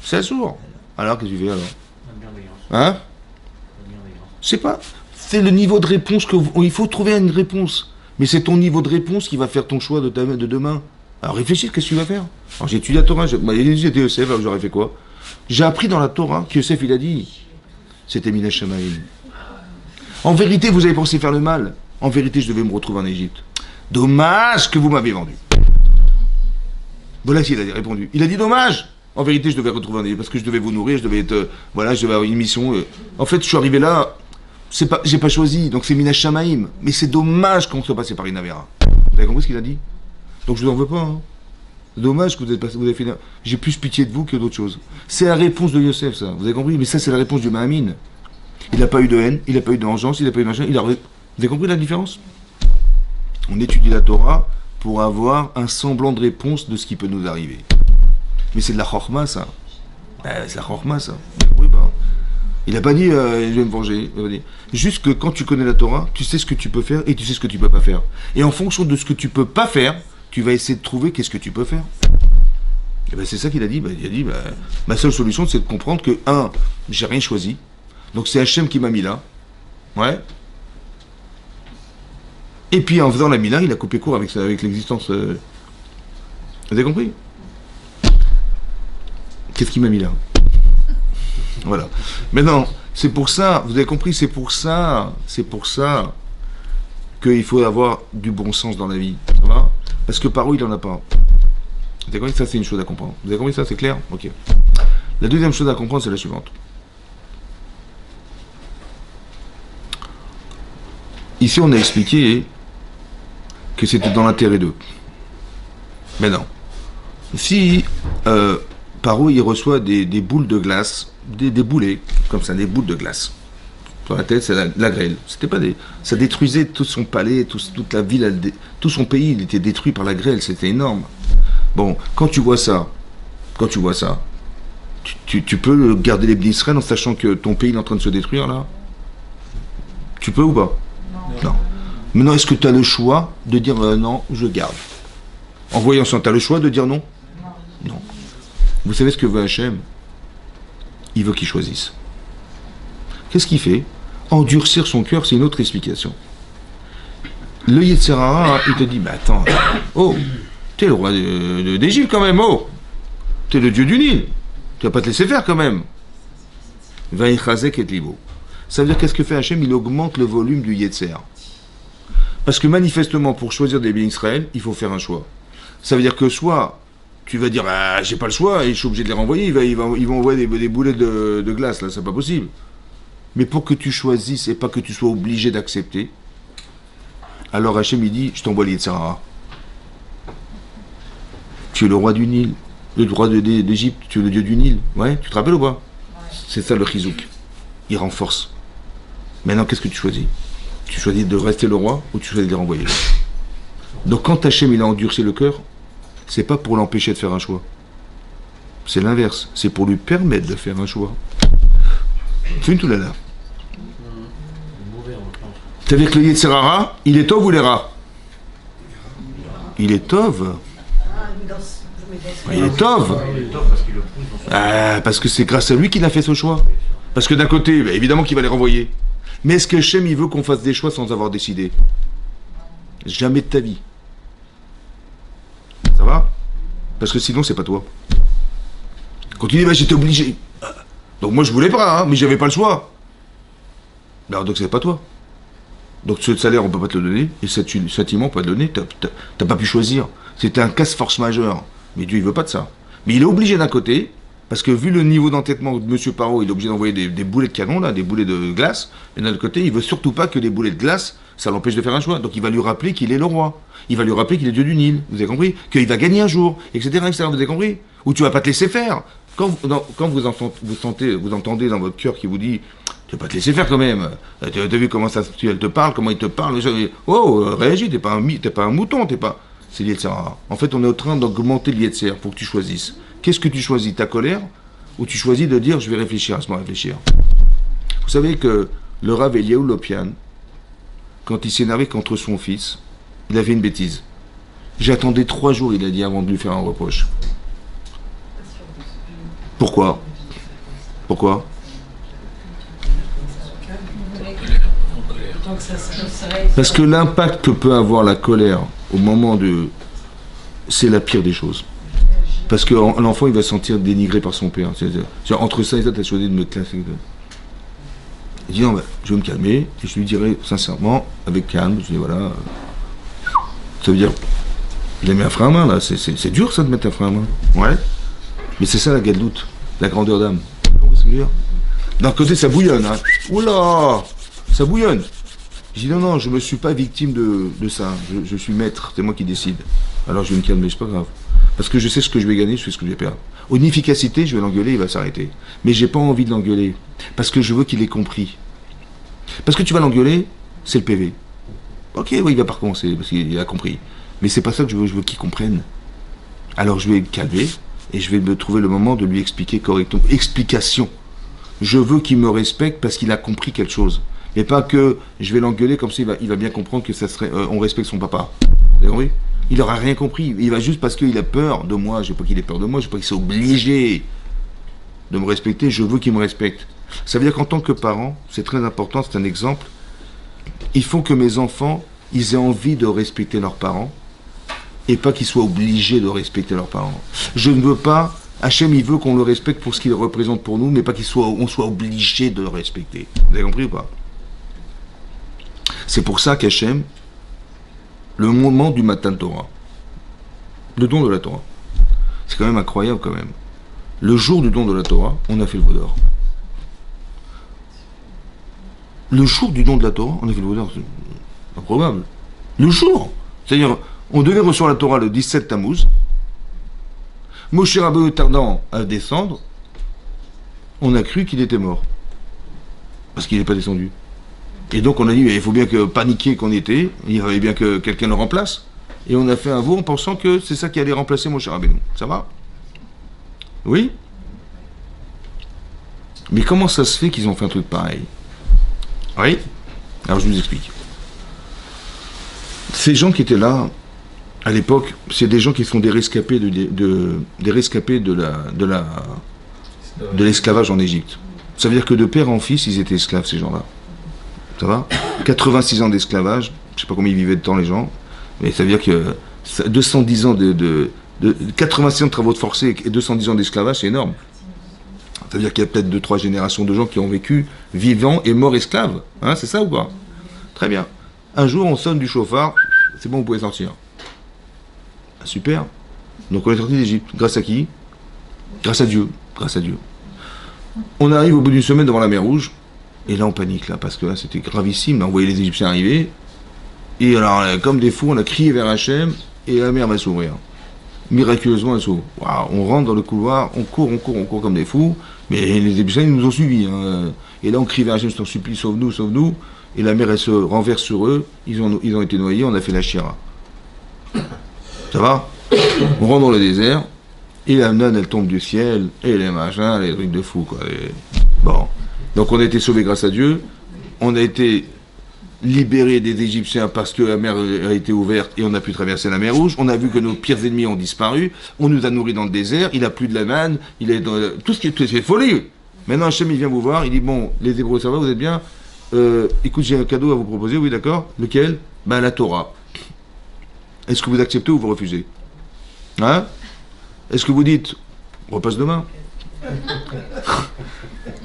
C'est sourd. Alors qu'est-ce que tu fais alors? La bienveillance. Hein? La bienveillance. C'est pas. C'est le niveau de réponse il faut trouver une réponse. Mais c'est ton niveau de réponse qui va faire ton choix de demain. Alors réfléchis, qu'est-ce que tu vas faire? Alors j'ai étudié la Torah, j'étais Yosef, alors j'aurais fait quoi? J'ai appris dans la Torah que Yosef il a dit, c'était Mina Shamaïm. En vérité, vous avez pensé faire le mal. En vérité, je devais me retrouver en Égypte. Dommage que vous m'avez vendu. Voilà ce qu'il a répondu. Il a dit dommage. En vérité, je devais retrouver en Égypte parce que je devais vous nourrir, je devais être, je devais avoir une mission. En fait, je suis arrivé là. J'ai pas choisi, donc c'est Mina Shamaïm. Mais c'est dommage qu'on soit passé par une Avera. Vous avez compris ce qu'il a dit? Donc je vous en veux pas. Hein. C'est dommage que vous avez fait. J'ai plus pitié de vous que d'autres choses. C'est la réponse de Yosef, ça. Vous avez compris? Mais ça, c'est la réponse du Mahamin. Il n'a pas eu de haine, il n'a pas eu de vengeance, il n'a pas eu de machin. Vous avez compris la différence? On étudie la Torah pour avoir un semblant de réponse de ce qui peut nous arriver. Mais c'est de la chorma, ça. C'est la chorma, ça. Oui, bah. Il n'a pas dit je vais me venger. Juste que quand tu connais la Torah, tu sais ce que tu peux faire et tu sais ce que tu peux pas faire. Et en fonction de ce que tu peux pas faire, tu vas essayer de trouver qu'est-ce que tu peux faire. Et ben c'est ça qu'il a dit. Il a dit ma seule solution c'est de comprendre que j'ai rien choisi. Donc c'est Hachem qui m'a mis là. Ouais. Et puis en faisant la Mila, il a coupé court avec l'existence. Vous avez compris? Qu'est-ce qui m'a mis là? Voilà. Maintenant, c'est pour ça, vous avez compris, c'est pour ça qu'il faut avoir du bon sens dans la vie. Ça va? Parce que Paro, il n'en a pas. Vous avez compris? Ça, c'est une chose à comprendre. Vous avez compris ça? C'est clair? Ok. La deuxième chose à comprendre, c'est la suivante. Ici, on a expliqué que c'était dans l'intérêt d'eux. Mais non. Si Paro, il reçoit des boules de glace, des boulets, comme ça, des boules de glace. Sur la tête, c'est la grêle. C'était pas ça détruisait tout son palais, toute la ville, tout son pays, il était détruit par la grêle, c'était énorme. Bon, quand tu vois ça, tu peux garder les Israël en sachant que ton pays est en train de se détruire, là? Tu peux ou pas? Non. Maintenant, est-ce que tu as le choix de dire non, je garde? En voyant ça, tu as le choix de dire non? Non. Vous savez ce que veut Hachem? Il veut qu'il choisisse. Qu'est-ce qu'il fait? Endurcir son cœur, c'est une autre explication. Le Yetzer Hara, il te dit, mais attends, T'es le roi d'Égypte quand même, oh. T'es le dieu du Nil. Tu vas pas te laisser faire quand même. Vaïchazek et libo. Ça veut dire qu'est-ce que fait Hachem? Il augmente le volume du Yetzer. Parce que manifestement, pour choisir des biens Israël, il faut faire un choix. Ça veut dire que soit tu vas dire ah, j'ai pas le choix et je suis obligé de les renvoyer, ils vont envoyer des boulets de glace, là, c'est pas possible. Mais pour que tu choisisses et pas que tu sois obligé d'accepter, alors Hachem il dit je t'envoie les Yetzirara. Tu es le roi du Nil, le roi d'Égypte, tu es le dieu du Nil. Ouais, tu te rappelles ou pas? C'est ça le chizouk. Il renforce. Maintenant, qu'est-ce que tu choisis? Tu choisis de rester le roi ou tu choisis de les renvoyer? Donc quand Hachem il a endurci le cœur, c'est pas pour l'empêcher de faire un choix. C'est l'inverse. C'est pour lui permettre de faire un choix. Fais une toulala. Tu avec le Yetzirara, il est tov ou il est ra? Il est tov. Il est tov. Parce que c'est grâce à lui qu'il a fait ce choix. Parce que d'un côté, évidemment qu'il va les renvoyer. Mais est-ce que Hachem il veut qu'on fasse des choix sans avoir décidé? Jamais de ta vie. Ça va? Parce que sinon c'est pas toi. Quand tu dis j'étais obligé. Donc moi je voulais pas, hein, mais j'avais pas le choix. Alors donc c'est pas toi. Donc ce salaire on peut pas te le donner, et cet châtiment on peut pas te le donner, t'as pas pu choisir. C'était un casse-force majeur. Mais Dieu il veut pas de ça. Mais il est obligé d'un côté, parce que vu le niveau d'entêtement de M. Paro, il est obligé d'envoyer des boulets de canon, là, des boulets de glace, et d'un autre côté, il veut surtout pas que les boulets de glace, ça l'empêche de faire un choix. Donc il va lui rappeler qu'il est le roi. Il va lui rappeler qu'il est Dieu du Nil, vous avez compris? Qu'il va gagner un jour, etc., etc., vous avez compris? Ou tu vas pas te laisser faire. Quand vous entendez dans votre cœur qui vous dit tu vas pas te laisser faire quand même. Tu as vu comment elle te parle, comment il te parle. Oh, réagis, t'es pas un mouton, t'es pas. C'est l'Yetzer. En fait, on est en train d'augmenter l'Yetzer pour que tu choisisses. Qu'est-ce que tu choisis? Ta colère? Ou tu choisis de dire je vais réfléchir, laisse-moi réfléchir. Vous savez que le Rav Eliyahu Lopian, quand il s'est énervé contre son fils, il a fait une bêtise. J'attendais 3 jours, il a dit, avant de lui faire un reproche. Pourquoi? Pourquoi? Parce que l'impact que peut avoir la colère au moment de... C'est la pire des choses. Parce que l'enfant, il va se sentir dénigré par son père. C'est-à-dire, entre ça et ça, tu as choisi de me classer. Il dit, non, je vais me calmer, et je lui dirai sincèrement, avec calme, je dis, voilà... Ça veut dire, il a mis un frein à main, là. C'est dur, ça, de mettre un frein à main. Ouais. Mais c'est ça, la galoute, la grandeur d'âme. Vous comprenez ce que je veux dire? D'un côté, ça bouillonne, hein. Oula! Ça bouillonne. Je dis, non, je me suis pas victime de ça. Je suis maître, c'est moi qui décide. Alors, je vais me calmer, c'est pas grave. Parce que je sais ce que je vais gagner, je sais ce que je vais perdre. Au inefficacité, je vais l'engueuler, il va s'arrêter. Mais j'ai pas envie de l'engueuler. Parce que je veux qu'il ait compris. Parce que tu vas l'engueuler, c'est le PV. Ok, oui, il va pas recommencer, parce qu'il a compris. Mais c'est pas ça que je veux qu'il comprenne. Alors je vais me calmer, et je vais me trouver le moment de lui expliquer correctement. Explication. Je veux qu'il me respecte parce qu'il a compris quelque chose. Mais pas que je vais l'engueuler comme ça, il va bien comprendre que ça serait, on respecte son papa. Vous avez compris? Il n'aura rien compris. Il va juste parce qu'il a peur de moi. Je veux pas qu'il ait peur de moi, je veux pas qu'il soit obligé de me respecter. Je veux qu'il me respecte. Ça veut dire qu'en tant que parent, c'est très important, c'est un exemple. Il faut que mes enfants, ils aient envie de respecter leurs parents et pas qu'ils soient obligés de respecter leurs parents. Je ne veux pas, Hachem, il veut qu'on le respecte pour ce qu'il représente pour nous, mais pas qu'on soit obligé de le respecter. Vous avez compris ou pas? C'est pour ça qu'Hachem, le moment du matin de Torah, le don de la Torah, c'est quand même incroyable quand même. Le jour du don de la Torah, on a fait le veau d'or. Le jour du don de la Torah, on a fait le veau d'or. C'est improbable. Le jour. C'est-à-dire, on devait recevoir la Torah le 17 Tammuz. Moshe Rabbeinu tardant à descendre, on a cru qu'il était mort. Parce qu'il n'est pas descendu. Et donc on a dit, il faut bien que paniquer qu'on était, il fallait bien que quelqu'un le remplace. Et on a fait un veau en pensant que c'est ça qui allait remplacer Moshe Rabbeinu. Ça va? Oui? Mais comment ça se fait qu'ils ont fait un truc pareil? Oui? Alors je vous explique. Ces gens qui étaient là, à l'époque, c'est des gens qui sont des rescapés des rescapés de l'esclavage en Égypte. Ça veut dire que de père en fils, ils étaient esclaves, ces gens-là. Ça va? 86 ans d'esclavage, je sais pas combien ils vivaient de temps les gens, mais ça veut dire que 210 ans de 86 ans de travaux forcés et 210 ans d'esclavage, c'est énorme. Ça veut dire qu'il y a peut-être 2-3 générations de gens qui ont vécu vivants et morts esclaves. Hein, c'est ça ou pas? Très bien. Un jour, on sonne du chauffard, c'est bon, vous pouvez sortir. Ah, super. Donc on est sorti d'Égypte. Grâce à qui? Grâce à Dieu. Grâce à Dieu. On arrive au bout d'une semaine devant la mer Rouge, et là on panique, là, parce que là c'était gravissime. Là, on voyait les Égyptiens arriver, et alors, comme des fous, on a crié vers Hachem, et la mer va s'ouvrir. Miraculeusement, elle s'ouvre. Waouh, on rentre dans le couloir, on court comme des fous, mais les Égyptiens, ils nous ont suivis. Hein. Et là, on crie vers Hachem, je t'en supplie, sauve-nous, sauve-nous. Et la mer, elle se renverse sur eux, ils ont été noyés, on a fait la Shira. Ça va? On rentre dans le désert, et la nonne, elle tombe du ciel, et les machins, les trucs de fou, quoi. Bon. Donc, on a été sauvés grâce à Dieu, on a été libérés des Égyptiens parce que la mer a été ouverte et on a pu traverser la mer Rouge. On a vu que nos pires ennemis ont disparu. On nous a nourris dans le désert. Il a plus de la manne. Il est dans tout ce qui est folie. Maintenant, Hachem, il vient vous voir. Il dit bon, les Hébreux, ça va, vous êtes bien? Écoute, j'ai un cadeau à vous proposer. Oui, d'accord. Lequel? Ben la Torah. Est-ce que vous acceptez ou vous refusez? Hein? Est-ce que vous dites on repasse demain?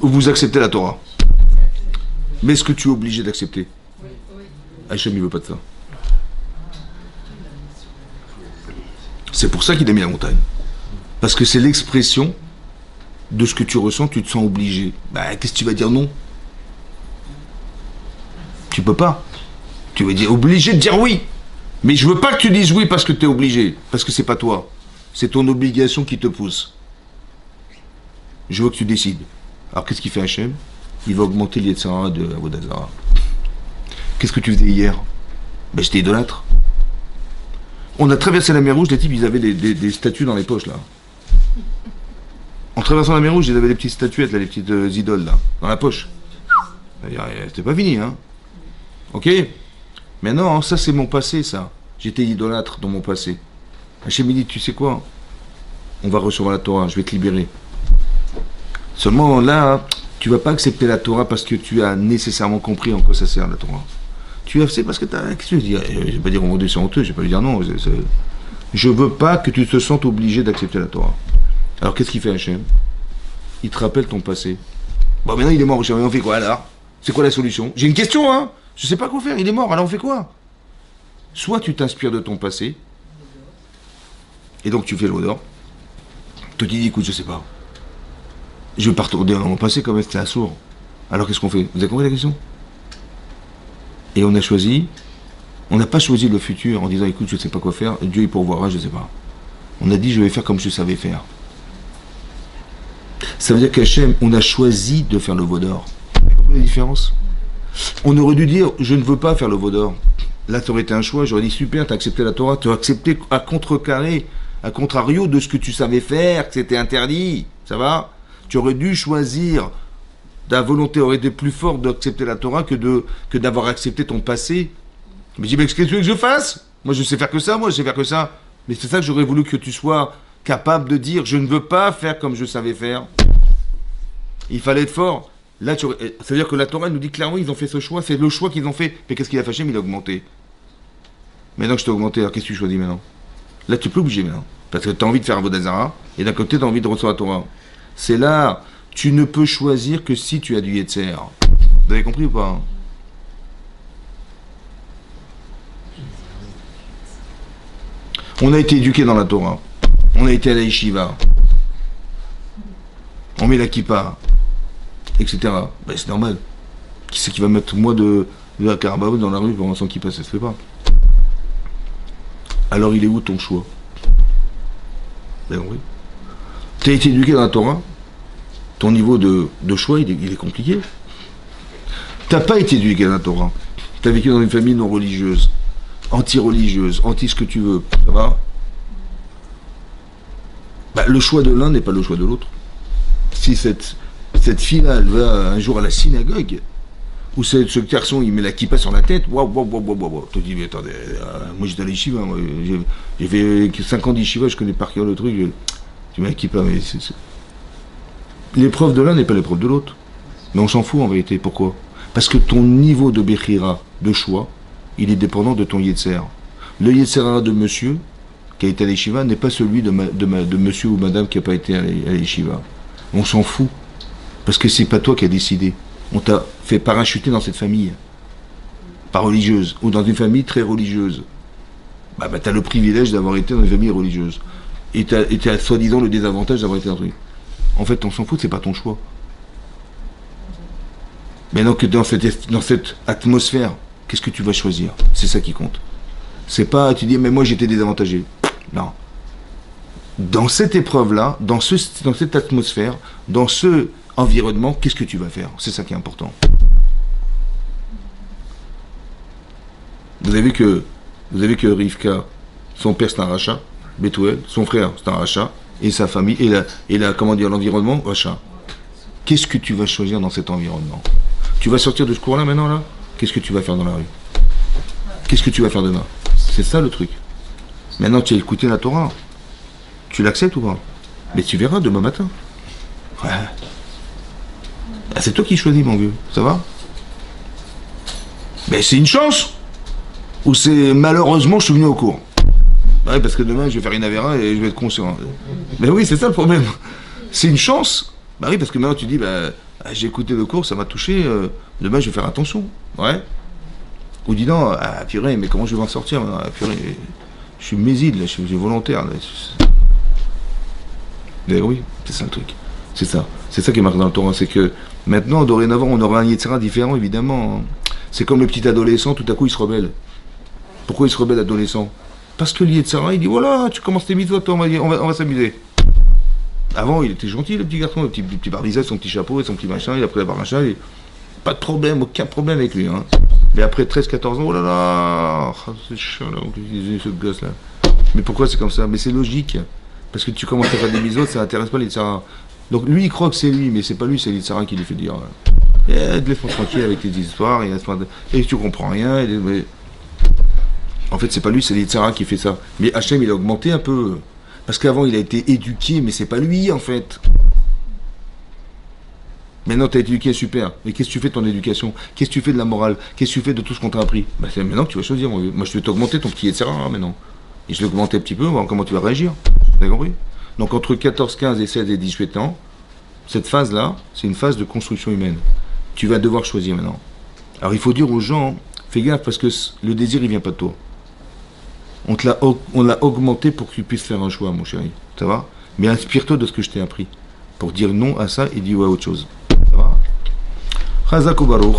Ou vous acceptez la Torah? Mais est-ce que tu es obligé d'accepter? Hachem, il veut pas de ça. C'est pour ça qu'il a mis la montagne. Parce que c'est l'expression de ce que tu ressens, tu te sens obligé. Bah, qu'est-ce que tu vas dire non? Tu peux pas. Tu vas dire obligé de dire oui. Mais je veux pas que tu dises oui parce que tu es obligé. Parce que c'est pas toi. C'est ton obligation qui te pousse. Je veux que tu décides. Alors qu'est-ce qu'il fait Hachem? Il va augmenter l'Yetzara de Avodazara. Qu'est-ce que tu faisais hier? Ben j'étais idolâtre. On a traversé la mer Rouge, les types ils avaient des statues dans les poches là. En traversant la mer Rouge, ils avaient des petites statuettes là, les petites idoles là, dans la poche. C'était pas fini hein. Ok? Mais non, ça c'est mon passé ça. J'étais idolâtre dans mon passé. Hachem dit, tu sais quoi? On va recevoir la Torah, je vais te libérer. Seulement là, tu vas pas accepter la Torah parce que tu as nécessairement compris en quoi ça sert la Torah. Tu as fait parce que tu as... Qu'est-ce que je veux dire? Je vais pas dire on c'est honteux, je vais pas lui dire non. Je veux pas que tu te sentes obligé d'accepter la Torah. Alors qu'est-ce qu'il fait Hachem? Il te rappelle ton passé. Bon maintenant il est mort, on fait quoi alors? C'est quoi la solution? J'ai une question hein. Je sais pas quoi faire, il est mort, alors on fait quoi? Soit tu t'inspires de ton passé, et donc tu fais l'odeur. Toi tu dis écoute je sais pas. Je vais pas retourner dans mon passé comme c'était assourd. Alors qu'est-ce qu'on fait? Vous avez compris la question? Et on a choisi, on n'a pas choisi le futur en disant écoute je sais pas quoi faire, Dieu il pourvoira, je sais pas. On a dit je vais faire comme je savais faire. Ça veut dire qu'Hachem, on a choisi de faire le veau d'or. Vous avez compris la différence? On aurait dû dire je ne veux pas faire le veau d'or. Là ça aurait été un choix, j'aurais dit super, t'as accepté la Torah, t'as accepté à contrecarré, à contrario de ce que tu savais faire, que c'était interdit, ça va? Tu aurais dû choisir, ta volonté aurait été plus forte d'accepter la Torah que d'avoir accepté ton passé. Mais je dis, mais qu'est-ce que tu veux que je fasse? Moi je sais faire que ça, moi je sais faire que ça. Mais c'est ça que j'aurais voulu que tu sois capable de dire, je ne veux pas faire comme je savais faire. Il fallait être fort. Là, ça veut dire que la Torah nous dit clairement, ils ont fait ce choix, c'est le choix qu'ils ont fait. Mais qu'est-ce qu'il a fâché? Mais il a augmenté. Maintenant que je t'ai augmenté, alors qu'est-ce que tu choisis maintenant? Là, tu es plus obligé maintenant. Parce que tu as envie de faire Avodazara, et d'un côté, tu as envie de recevoir la Torah. C'est là, tu ne peux choisir que si tu as du Yetzer. Vous avez compris ou pas? On a été éduqué dans la Torah. On a été à la yeshiva. On met la kippa, etc. Ben, c'est normal. Qui c'est qui va mettre moi de la Karabaou dans la rue pour sans kippa? Ça se fait pas. Alors il est où ton choix? Ben oui. Tu as été éduqué dans la Torah, ton niveau de choix il est compliqué. T'as pas été éduqué dans la Torah. Tu as vécu dans une famille non religieuse, anti-religieuse, anti ce que tu veux, ça va? Ben, le choix de l'un n'est pas le choix de l'autre. Si cette fille-là, elle va un jour à la synagogue, ou ce garçon, il met la kippa sur la tête, waouh. Tu te dis, mais attendez, moi j'étais à l'yeshiva, j'ai fait 5 ans d'yeshiva, je connais par cœur le truc, tu mets la kippa, mais l'épreuve de l'un n'est pas l'épreuve de l'autre. Mais on s'en fout en vérité, pourquoi? Parce que ton niveau de Bechira, de choix, il est dépendant de ton Yetzer. Le Yetzirah de monsieur qui a été à l'Yeshiva n'est pas celui de monsieur ou madame qui n'a pas été à l'Yeshiva. On s'en fout. Parce que c'est pas toi qui as décidé. On t'a fait parachuter dans cette famille. Pas religieuse. Ou dans une famille très religieuse. Bah t'as le privilège d'avoir été dans une famille religieuse. Et t'as soi-disant le désavantage d'avoir été dans un truc. En fait, on s'en fout, c'est pas ton choix. Mais donc, dans cette atmosphère, qu'est-ce que tu vas choisir? C'est ça qui compte. C'est pas, tu dis, mais moi j'étais désavantagé. Non. Dans cette épreuve-là, dans cette atmosphère, dans ce environnement, qu'est-ce que tu vas faire? C'est ça qui est important. Vous avez vu que Rivka, son père c'est un rachat, Bethuel, son frère c'est un rachat, et sa famille, et comment dire, l'environnement, rachat. Qu'est-ce que tu vas choisir dans cet environnement? Tu vas sortir de ce cours-là maintenant, là? Qu'est-ce que tu vas faire dans la rue? Qu'est-ce que tu vas faire demain? C'est ça le truc. Maintenant, tu as écouté la Torah. Tu l'acceptes ou pas? Mais tu verras demain matin. Ouais. Ah, c'est toi qui choisis, mon vieux. Ça va? Mais c'est une chance! Ou c'est malheureusement je suis venu au cours? Ouais, parce que demain je vais faire une avéra et je vais être conscient. Mais oui, c'est ça le problème. C'est une chance. Bah oui, parce que maintenant tu dis, j'ai écouté le cours, ça m'a touché, demain je vais faire attention. Ouais. Ou dis non, ah purée, mais comment je vais m'en sortir maintenant? Ah, purée, je suis méside, là, je suis volontaire. Là. Mais oui, c'est ça le truc. C'est ça. C'est ça qui est marqué dans le Torah, c'est que maintenant, dorénavant, on aura un Yetzirah différent, évidemment. C'est comme le petit adolescent, tout à coup il se rebelle. Pourquoi il se rebelle adolescent? Parce que le Yetzirah, il dit voilà, tu commences tes mitzvot, on va s'amuser. Avant, il était gentil, le petit garçon, le petit barbizet, son petit chapeau et son petit machin, il a pris la barre et pas de problème, aucun problème avec lui. Hein. Mais après 13-14 ans, oh là là, c'est chiant là, ce gosse là. Mais pourquoi c'est comme ça? Mais c'est logique. Parce que tu commences à faire des mitzvot, ça n'intéresse pas les Yetzirah. Donc lui, il croit que c'est lui, mais c'est pas lui, c'est les Yetzirah qui lui fait dire. Laisse-moi tranquille avec tes histoires, et tu comprends rien. Mais... En fait, c'est pas lui, c'est les Yetzirah qui fait ça. Mais Hachem, il a augmenté un peu. Parce qu'avant, il a été éduqué, mais c'est pas lui, en fait. Maintenant, tu as été éduqué, super. Mais qu'est-ce que tu fais de ton éducation? Qu'est-ce que tu fais de la morale? Qu'est-ce que tu fais de tout ce qu'on t'a appris? C'est maintenant que tu vas choisir. Moi, je vais t'augmenter ton petit Yetzirah, hein, maintenant. Et je vais l'augmenter un petit peu, voir comment tu vas réagir. Vous avez compris? Donc, entre 14, 15 et 16 et 18 ans, cette phase-là, c'est une phase de construction humaine. Tu vas devoir choisir maintenant. Alors, il faut dire aux gens, fais gaffe, parce que le désir, il vient pas de toi. On l'a augmenté pour que tu puisses faire un choix, mon chéri. Ça va? Mais inspire-toi de ce que je t'ai appris. Pour dire non à ça et dire ouais à autre chose. Ça va? Chazak ou Baruch.